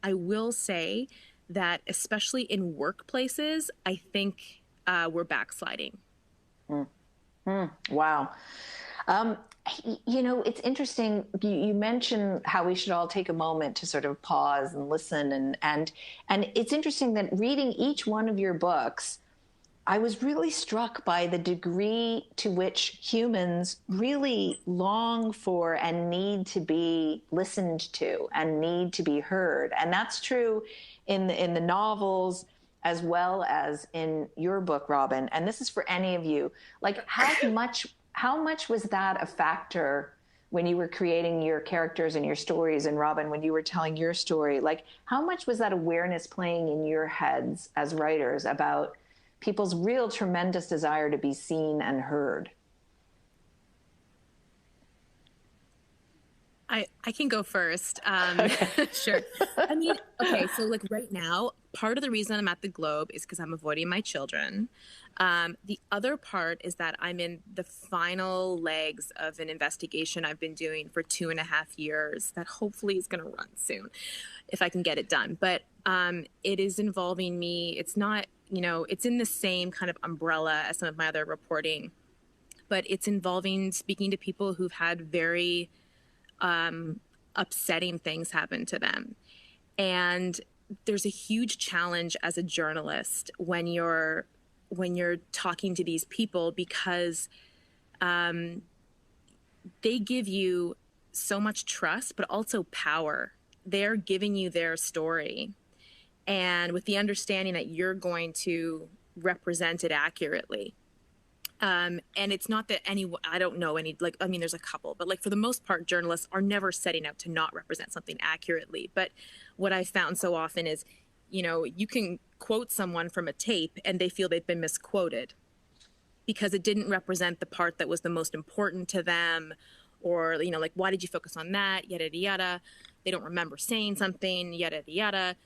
will say that especially in workplaces, I think we're backsliding. Wow. It's interesting. You mentioned how we should all take a moment to sort of pause and listen. And it's interesting that reading each one of your books, I was really struck by the degree to which humans really long for and need to be listened to and need to be heard. And that's true in the novels as well as in your book, Robin. And this is for any of you. Like, how much was that a factor when you were creating your characters and your stories? And Robin, when you were telling your story, like, how much was that awareness playing in your heads as writers about people's real tremendous desire to be seen and heard? I can go first. Sure. I mean, okay, so like right now, part of the reason I'm at the Globe is because I'm avoiding my children. The other part is that I'm in the final legs of an investigation I've been doing for 2.5 years that hopefully is going to run soon if I can get it done. But it is involving me. It's not, it's in the same kind of umbrella as some of my other reporting, but it's involving speaking to people who've had very upsetting things happen to them. And there's a huge challenge as a journalist when you're talking to these people, because they give you so much trust, but also power. They're giving you their story, and with the understanding that you're going to represent it accurately. And it's not that I don't know any, there's a couple, but for the most part, journalists are never setting out to not represent something accurately. But what I found so often is, you can quote someone from a tape and they feel they've been misquoted because it didn't represent the part that was the most important to them, or, why did you focus on that? Yada, yada, yada. They don't remember saying something, yada, yada, yada.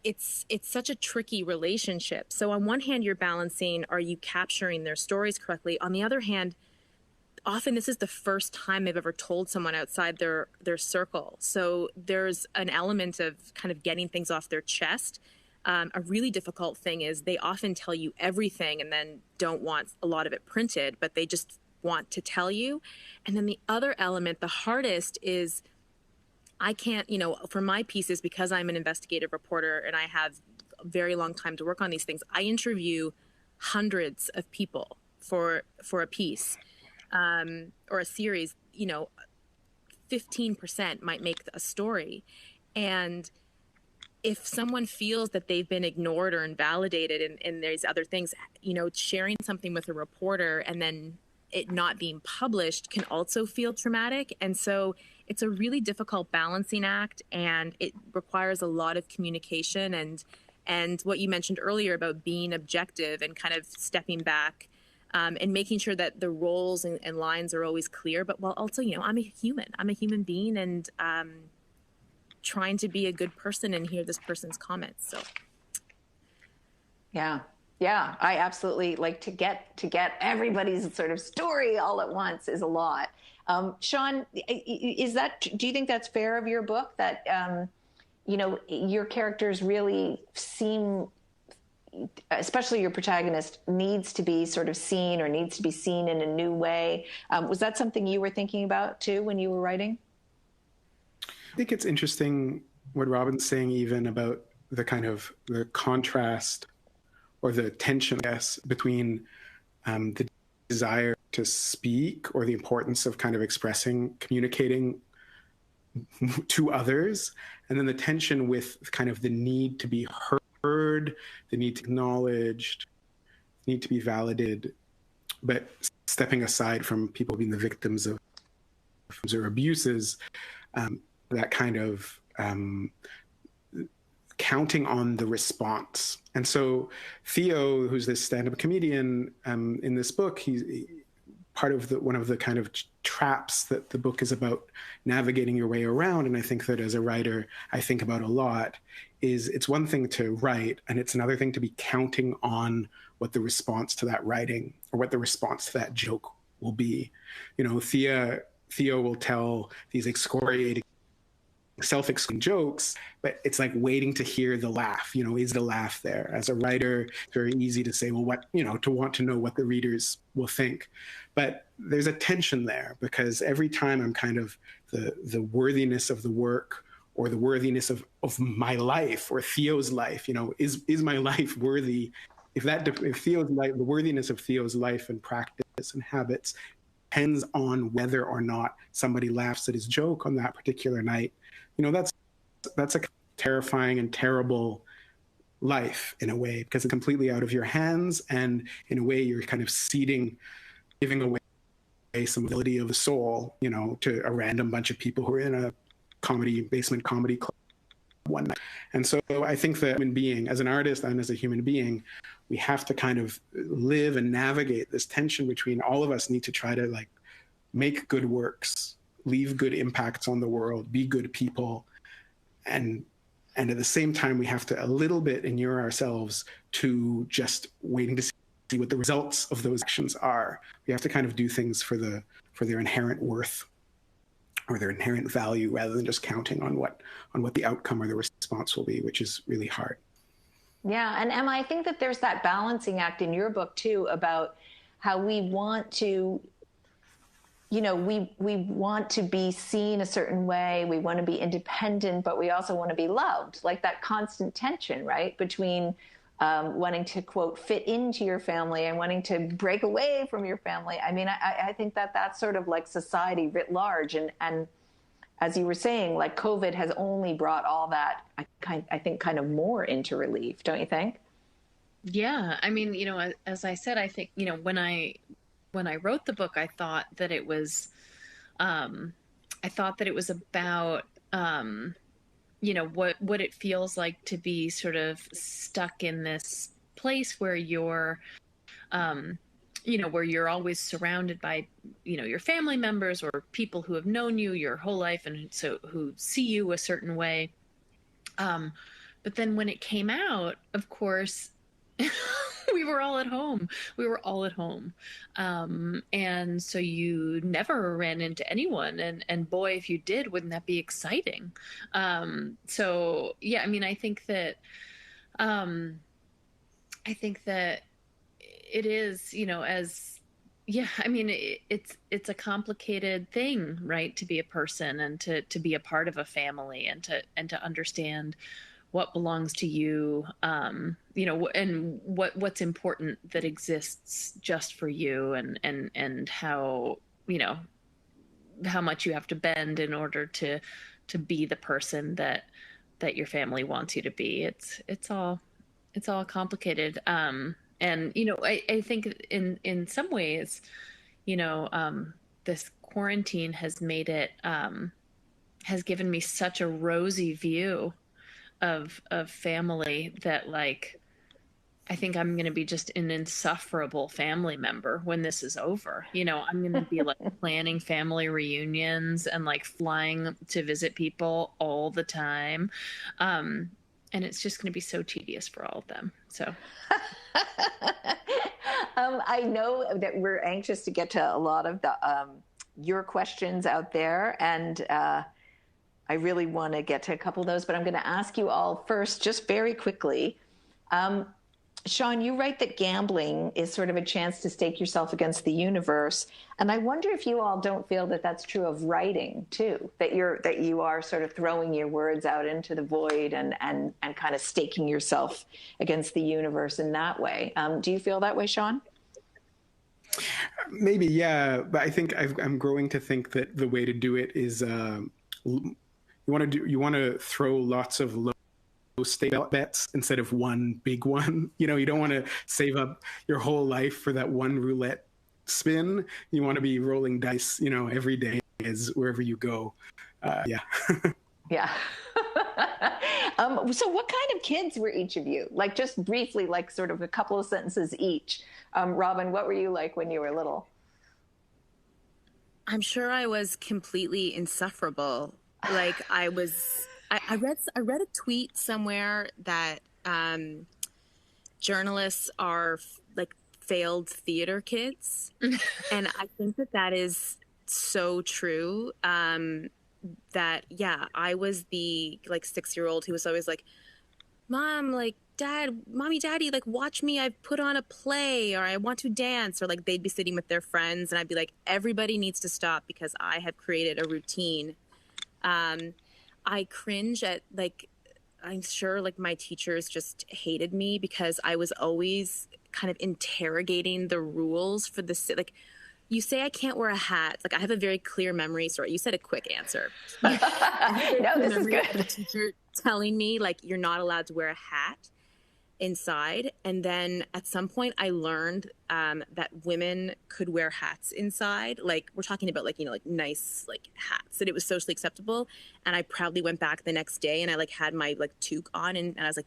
It's such a tricky relationship. So on one hand, you're balancing, are you capturing their stories correctly? On the other hand, often this is the first time they've ever told someone outside their circle. So there's an element of kind of getting things off their chest. A really difficult thing is they often tell you everything and then don't want a lot of it printed, but they just want to tell you. And then the other element, the hardest, is I can't, for my pieces, because I'm an investigative reporter and I have a very long time to work on these things, I interview hundreds of people for a piece or a series. 15% might make a story. And if someone feels that they've been ignored or invalidated and there's other things, sharing something with a reporter and then it not being published can also feel traumatic. And so it's a really difficult balancing act, and it requires a lot of communication and what you mentioned earlier about being objective and kind of stepping back and making sure that the roles and lines are always clear, but while also, I'm a human being, and trying to be a good person and hear this person's comments. So yeah, I absolutely like to get everybody's sort of story all at once is a lot. Sean, do you think that's fair of your book, that your characters really seem, especially your protagonist, needs to be sort of seen, or needs to be seen in a new way? Was that something you were thinking about too when you were writing? I think it's interesting what Robin's saying, even about the kind of the contrast or the tension, I guess, between the desire to speak, or the importance of kind of expressing, communicating to others, and then the tension with kind of the need to be heard, the need to be acknowledged, need to be validated, but stepping aside from people being the victims of or abuses, that kind of counting on the response. And so Theo, who's this stand-up comedian in this book, he's part of one of the kind of traps that the book is about navigating your way around. And I think that as a writer, I think about a lot, is it's one thing to write, and it's another thing to be counting on what the response to that writing, or what the response to that joke will be. Theo will tell these excoriating, self-excluding jokes, but it's like waiting to hear the laugh. Is the laugh there? As a writer, it's very easy to say, well, to want to know what the readers will think. But there's a tension there, because every time I'm kind of the worthiness of the work, or the worthiness of my life, or Theo's life, is my life worthy? If Theo's life, the worthiness of Theo's life and practice and habits depends on whether or not somebody laughs at his joke on that particular night, that's a terrifying and terrible life in a way, because it's completely out of your hands, and in a way you're kind of giving away some ability of the soul, to a random bunch of people who are in a basement comedy club one night. And so I think that human being, as an artist and as a human being, we have to kind of live and navigate this tension between, all of us need to try to make good works, leave good impacts on the world, be good people, and at the same time we have to a little bit inure ourselves to just waiting to see what the results of those actions are. We have to kind of do things for their inherent worth, or their inherent value, rather than just counting on what the outcome or the response will be, which is really hard. Yeah, and Emma, I think that there's that balancing act in your book too, about how we want to, we want to be seen a certain way, we want to be independent, but we also want to be loved. Like that constant tension, right, between wanting to, quote, fit into your family and wanting to break away from your family. I mean, I think that that's sort of like society writ large. And as you were saying, like COVID has only brought all that, I think, kind of more into relief, don't you think? Yeah. I mean, as I said, I think, when I wrote the book, I thought that it was about, what it feels like to be sort of stuck in this place where you're, where you're always surrounded by, your family members or people who have known you your whole life, and so who see you a certain way. But then when it came out, of course, we were all at home. And so you never ran into anyone. And boy, if you did, wouldn't that be exciting? So yeah, I mean, I think that it is, it's a complicated thing, right? To be a person and to be a part of a family and to understand what belongs to you, and what's important that exists just for you, and how, how much you have to bend in order to be the person that your family wants you to be. It's all complicated. And, I think in some ways, this quarantine has made it, has given me such a rosy view of family that, like, I think I'm going to be just an insufferable family member when this is over. You know, I'm going to be like planning family reunions and like flying to visit people all the time. And it's just going to be so tedious for all of them. So I know that we're anxious to get to a lot of the your questions out there. And I really want to get to a couple of those, but I'm going to ask you all first, just very quickly. Sean, you write that gambling is sort of a chance to stake yourself against the universe. And I wonder if you all don't feel that that's true of writing too, that you are sort of throwing your words out into the void and kind of staking yourself against the universe in that way. Do you feel that way, Sean? Maybe, yeah. But I think I'm growing to think that the way to do it is you want to throw lots of low stake bets instead of one big one. You know, you don't want to save up your whole life for that one roulette spin. You want to be rolling dice, you know, every day as wherever you go. Yeah. Yeah. So what kind of kids were each of you? Like, just briefly, like sort of a couple of sentences each. Robin, what were you like when you were little? I'm sure I was completely insufferable. Like I read a tweet somewhere that journalists are like failed theater kids. And I think that is so true. That, yeah, I was the like 6-year-old who was always like, Mom, like, Mommy, Daddy, like, watch me. I've put on a play, or I want to dance, or like they'd be sitting with their friends and I'd be like, everybody needs to stop because I have created a routine. I cringe at, like, I'm sure like my teachers just hated me because I was always kind of interrogating the rules for the, like, you say I can't wear a hat. Like, I have a very clear memory. Sorry, you said a quick answer. No, this is good. The teacher telling me, like, you're not allowed to wear a hat inside. And then at some point I learned that women could wear hats inside. Like, we're talking about, like, you know, like nice, like, hats, that it was socially acceptable. And I proudly went back the next day and I, like, had my, like, toque on and I was like,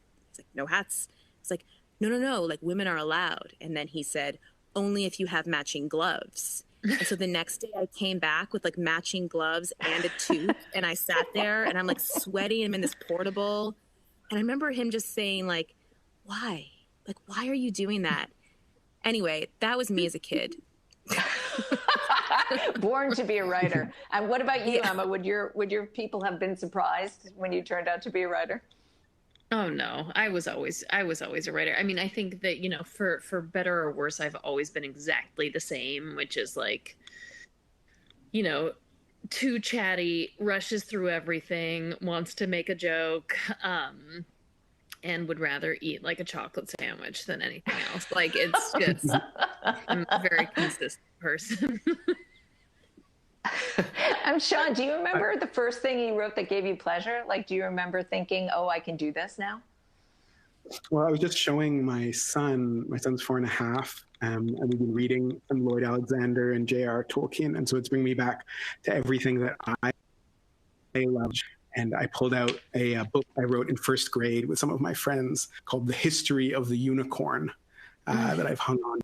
no hats. It's like, no, like, women are allowed. And then he said, only if you have matching gloves. And so the next day I came back with like matching gloves and a toque and I sat there and I'm like sweaty. I'm in this portable. And I remember him just saying like, why? Like, why are you doing that? Anyway, that was me as a kid. Born to be a writer. And what about you, Emma? Would your people have been surprised when you turned out to be a writer? Oh no, I was always a writer. I mean, I think that, you know, for better or worse, I've always been exactly the same, which is like, you know, too chatty, rushes through everything, wants to make a joke, and would rather eat like a chocolate sandwich than anything else. Like, it's just, I'm a very consistent person. Sean, do you remember the first thing you wrote that gave you pleasure? Like, do you remember thinking, oh, I can do this now? Well, I was just showing my son's 4.5, and we've been reading from Lloyd Alexander and J.R. Tolkien. And so it's bringing me back to everything that I love. And I pulled out a book I wrote in first grade with some of my friends called The History of the Unicorn that I've hung on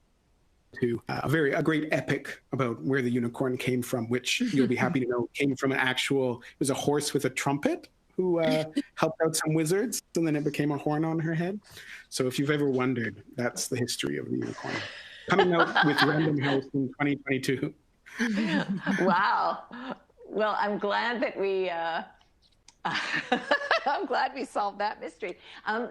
to. A great epic about where the unicorn came from, which you'll be happy to know came from it was a horse with a trumpet who helped out some wizards, and then it became a horn on her head. So if you've ever wondered, that's the history of the unicorn. Coming out with Random House in 2022. Wow. Well, I'm glad that we I'm glad we solved that mystery.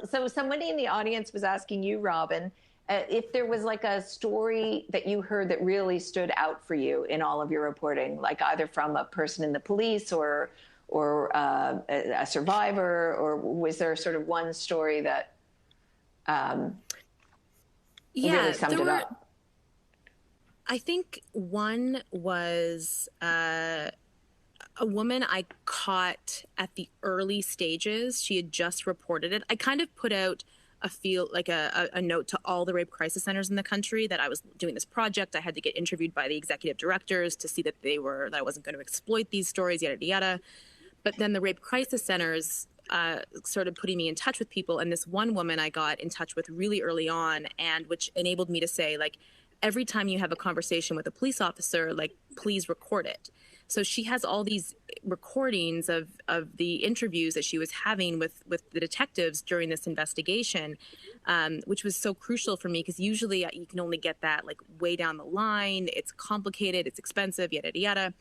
So somebody in the audience was asking you, Robin, if there was like a story that you heard that really stood out for you in all of your reporting, like either from a person in the police or a survivor, or was there sort of one story that really summed it up? I think one was a woman I caught at the early stages. She had just reported it. I kind of put out a note to all the rape crisis centers in the country that I was doing this project. I had to get interviewed by the executive directors to see that that I wasn't going to exploit these stories, yada, yada. But then the rape crisis centers started putting me in touch with people. And this one woman I got in touch with really early on, and which enabled me to say, like, every time you have a conversation with a police officer, like, please record it. So she has all these recordings of the interviews that she was having with the detectives during this investigation, which was so crucial for me, because usually you can only get that like way down the line. It's complicated, it's expensive, yada, yada,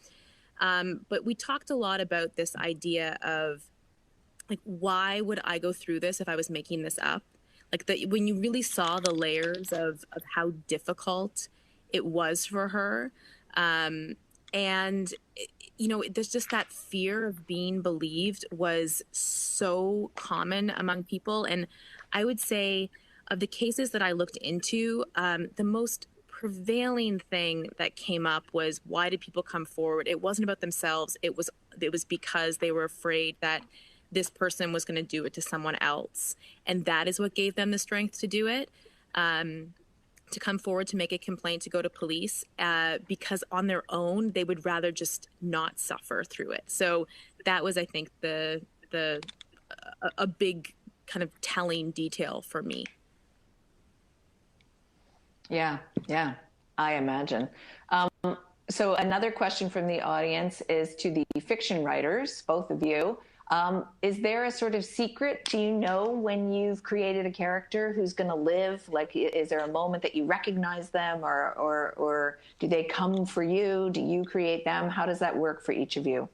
yada. But we talked a lot about this idea of, like, why would I go through this if I was making this up? Like, when you really saw the layers of how difficult it was for her. And, you know, there's just that fear of being believed was so common among people. And I would say of the cases that I looked into, the most prevailing thing that came up was, why did people come forward? It wasn't about themselves. It was because they were afraid that this person was going to do it to someone else. And that is what gave them the strength to do it. To come forward, to make a complaint, to go to police, because on their own, they would rather just not suffer through it. So that was, I think, a big kind of telling detail for me. Yeah, I imagine. So another question from the audience is to the fiction writers, both of you. Is there a sort of secret? Do you know when you've created a character who's going to live? Like, is there a moment that you recognize them, or do they come for you? Do you create them? How does that work for each of you?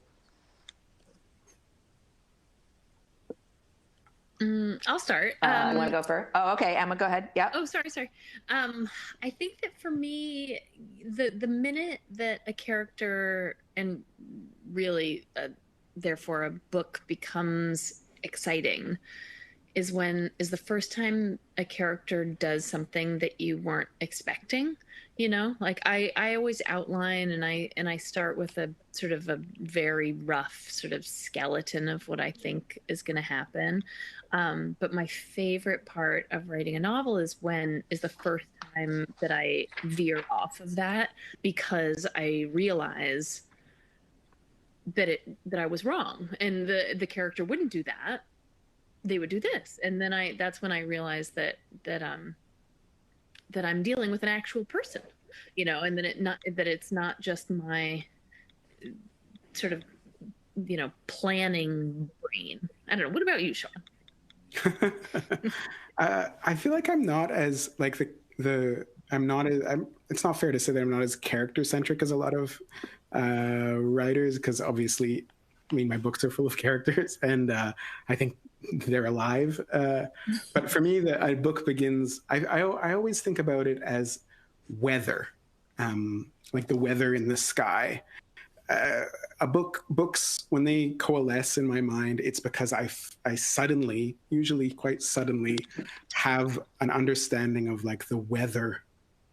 I'll start. You want to go first? Oh, okay. Emma, go ahead. Yeah. Oh, sorry. I think that for me, the minute that a character, and really therefore a book, becomes exciting is the first time a character does something that you weren't expecting. You know, like I always outline and I start with a sort of a very rough sort of skeleton of what I think is going to happen. But my favorite part of writing a novel is the first time that I veer off of that, because I realize that I was wrong, and the character wouldn't do that. They would do this. And then that's when I realized that I'm dealing with an actual person, you know, and that it's not just my sort of, you know, planning brain. I don't know. What about you, Sean? I feel like I'm not as like it's not fair to say that I'm not as character centric as a lot of writers, because obviously, I mean, my books are full of characters, and I think they're alive. But for me, a book begins. I always think about it as weather, like the weather in the sky. Books, when they coalesce in my mind, it's because I suddenly, usually quite suddenly, have an understanding of like the weather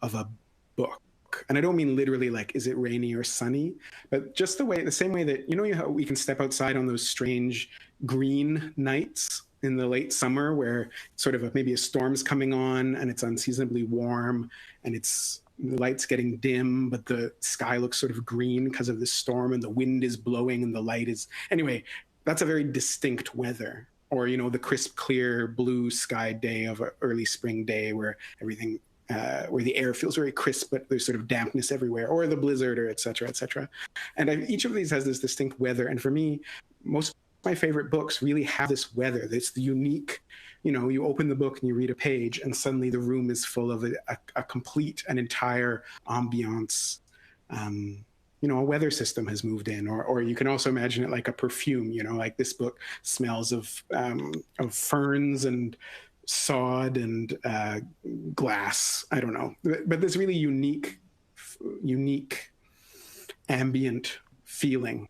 of a book. And I don't mean literally like, is it rainy or sunny, but just the same way that, you know, how we can step outside on those strange green nights in the late summer where sort of maybe a storm's coming on and it's unseasonably warm and the light's getting dim, but the sky looks sort of green because of the storm, and the wind is blowing and the light is... Anyway, that's a very distinct weather. Or, you know, the crisp, clear, blue sky day of an early spring day where everything... where the air feels very crisp, but there's sort of dampness everywhere, or the blizzard, or et cetera, et cetera. And each of these has this distinct weather. And for me, most of my favorite books really have this weather. It's the unique, you know, you open the book and you read a page and suddenly the room is full of a complete and entire ambiance. You know, a weather system has moved in, or you can also imagine it like a perfume, you know, like this book smells of ferns and sod and glass. I don't know, but this really unique ambient feeling,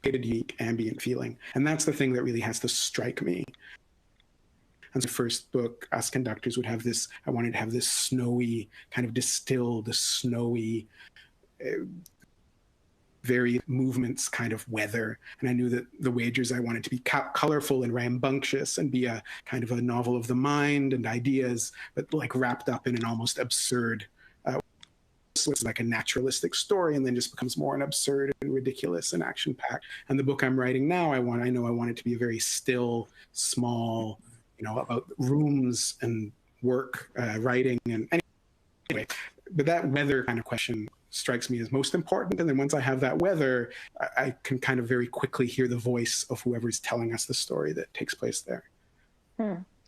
and that's the thing that really has to strike me. And the first book, Us Conductors, would have this. I wanted to have this snowy, kind of distilled, snowy, very movements kind of weather. And I knew that The Wagers, I wanted to be colorful and rambunctious and be a kind of a novel of the mind and ideas, but like wrapped up in an almost absurd it's like a naturalistic story, and then just becomes more and absurd and ridiculous and action-packed. And the book I'm writing now, I want it to be a very still, small, about rooms and work, writing, and anyway. But that weather kind of question strikes me as most important. And then once I have that weather, I can kind of very quickly hear the voice of whoever's telling us the story that takes place there.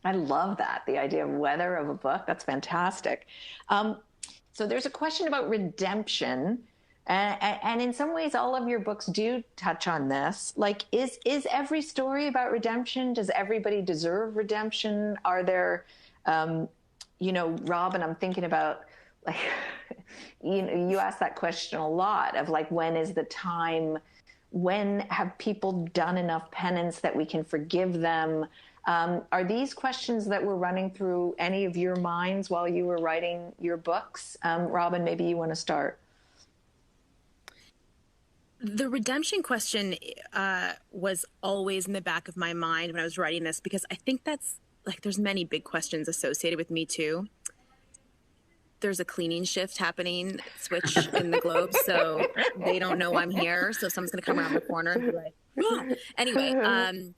I love that, the idea of weather of a book. That's fantastic. So there's a question about redemption. And in some ways, all of your books do touch on this. Like, is every story about redemption? Does everybody deserve redemption? Are there, Robin, I'm thinking about, like, you ask that question a lot of, like, when is the time? When have people done enough penance that we can forgive them? Are these questions that were running through any of your minds while you were writing your books? Robin, maybe you want to start. The redemption question was always in the back of my mind when I was writing this, because I think that's, like, there's many big questions associated with Me Too. There's a cleaning shift happening, switch in the globe, so they don't know I'm here. So someone's going to come around the corner and be like, ah. Anyway,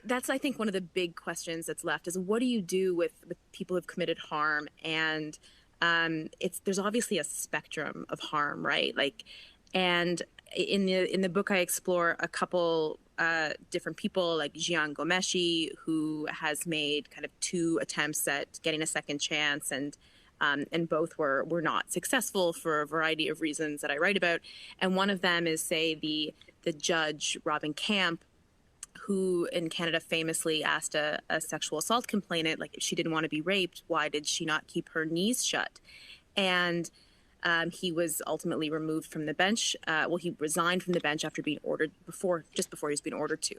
that's, I think, one of the big questions that's left is, what do you do with people who've committed harm? And there's obviously a spectrum of harm, right? Like, and in the book, I explore a couple different people, like Jian Ghomeshi, who has made kind of 2 attempts at getting a second chance, and both were not successful for a variety of reasons that I write about. And one of them is, say, the judge, Robin Camp, who in Canada famously asked a sexual assault complainant, like, if she didn't want to be raped, why did she not keep her knees shut? And he was ultimately removed from the bench. He resigned from the bench after being ordered just before he was being ordered to.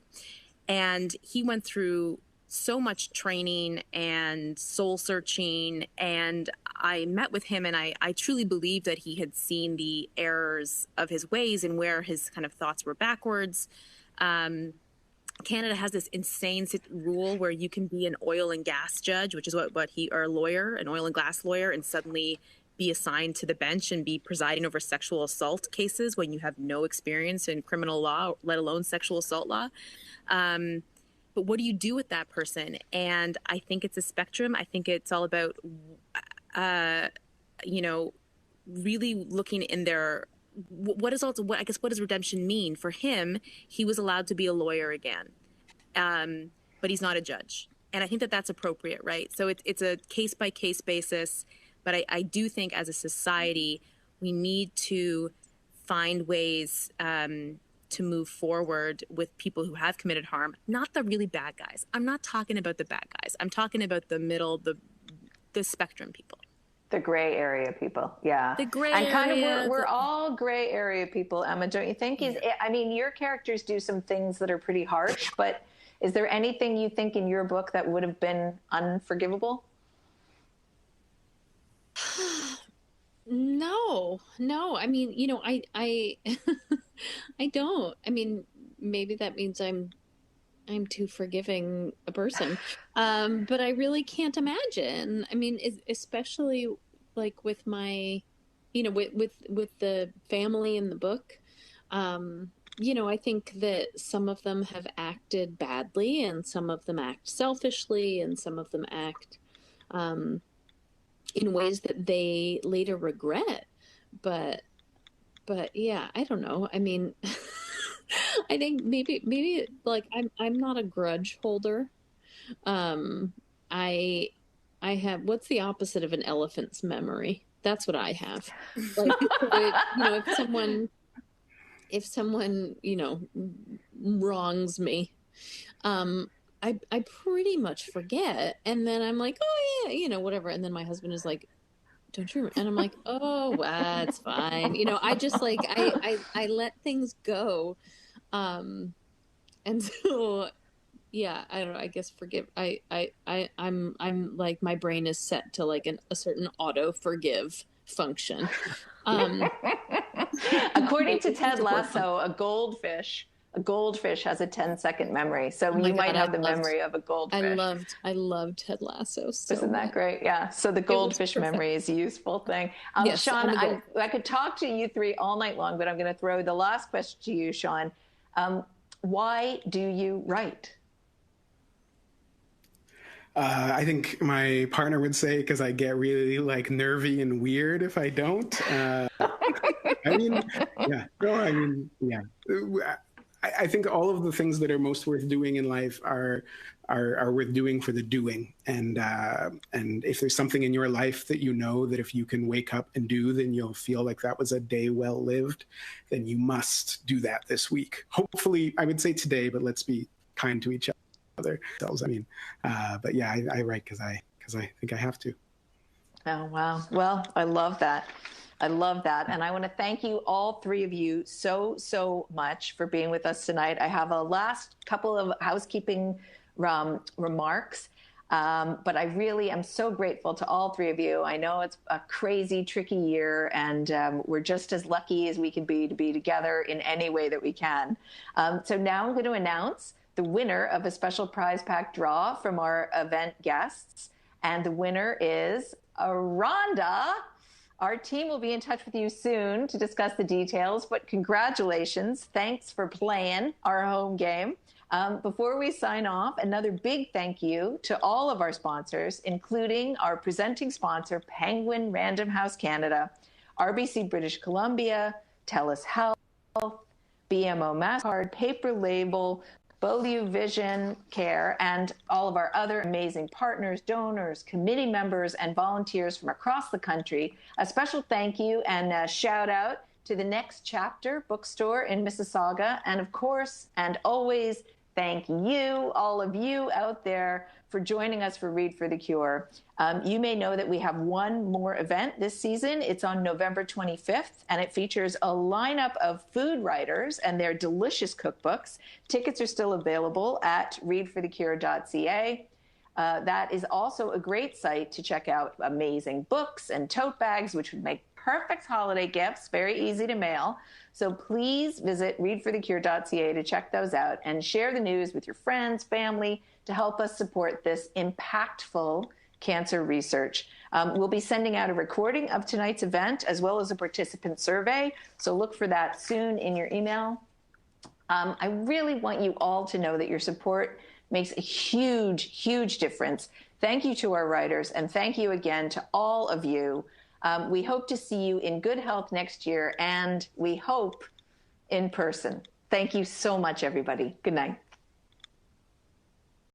And he went through so much training and soul searching, and I met with him, and I truly believe that he had seen the errors of his ways and where his kind of thoughts were backwards. Canada has this insane rule where you can be an oil and gas judge, which is or a lawyer, an oil and gas lawyer, and suddenly be assigned to the bench and be presiding over sexual assault cases when you have no experience in criminal law, let alone sexual assault law. But what do you do with that person? And I think it's a spectrum. I think it's all about, really looking in their, what does redemption mean? For him, he was allowed to be a lawyer again, but he's not a judge. And I think that that's appropriate, right? So it's a case-by-case basis. But I do think as a society, we need to find ways to move forward with people who have committed harm, not the really bad guys. I'm not talking about the bad guys. I'm talking about the middle, the spectrum people. The gray area people, yeah. The gray and kind area. Of we're all gray area people, Emma, don't you think? I mean, your characters do some things that are pretty harsh, but is there anything you think in your book that would have been unforgivable? No. I mean, I I don't. I mean, maybe that means I'm too forgiving a person. But I really can't imagine. I mean, especially like with my, with the family in the book. I think that some of them have acted badly, and some of them act selfishly, and some of them act in ways that they later regret. But yeah, I don't know. I mean, I think maybe like I'm not a grudge holder. I have, what's the opposite of an elephant's memory? That's what I have. Like, if someone wrongs me, I pretty much forget, and then I'm like, oh yeah, whatever. And then my husband is like, don't you remember? And I'm like, oh, it's fine. I just like, I let things go. And so, yeah, I don't know, I guess I'm like, my brain is set to like a certain auto forgive function. According to Ted Lasso, a goldfish A goldfish has a 10-second memory, so you might have the memory of a goldfish. I loved Ted Lasso. So Isn't that great? Yeah. So the goldfish memory is a useful thing. Yes, Sean, I could talk to you three all night long, but I'm going to throw the last question to you, Sean. Why do you write? I think my partner would say because I get really like nervy and weird if I don't. I think all of the things that are most worth doing in life are worth doing for the doing. And if there's something in your life that you know that if you can wake up and do, then you'll feel like that was a day well lived, then you must do that this week. Hopefully, I would say today, but let's be kind to each other. Ourselves. But yeah, I write because I think I have to. Oh, wow. Well, I love that. And I want to thank you, all three of you, so much for being with us tonight. I have a last couple of housekeeping remarks, but I really am so grateful to all three of you. I know it's a crazy, tricky year, and we're just as lucky as we can be to be together in any way that we can. So now I'm going to announce the winner of a special prize pack draw from our event guests. And the winner is Rhonda. Our team will be in touch with you soon to discuss the details, but congratulations. Thanks for playing our home game. Before we sign off, another big thank you to all of our sponsors, including our presenting sponsor, Penguin Random House Canada, RBC British Columbia, TELUS Health, BMO MasterCard, Paper Label, Beaulieu Vision Care, and all of our other amazing partners, donors, committee members, and volunteers from across the country. A special thank you and a shout out to the Next Chapter bookstore in Mississauga. And of course, and always, thank you, all of you out there, for joining us for Read for the Cure. You may know that we have one more event this season. It's on November 25th, and it features a lineup of food writers and their delicious cookbooks. Tickets are still available at readforthecure.ca. That is also a great site to check out amazing books and tote bags, which would make perfect holiday gifts, very easy to mail. So please visit readforthecure.ca to check those out and share the news with your friends, family, to help us support this impactful cancer research. We'll be sending out a recording of tonight's event as well as a participant survey. So look for that soon in your email. I really want you all to know that your support makes a huge, huge difference. Thank you to our writers, and thank you again to all of you. We hope to see you in good health next year, and we hope in person. Thank you so much, everybody. Good night.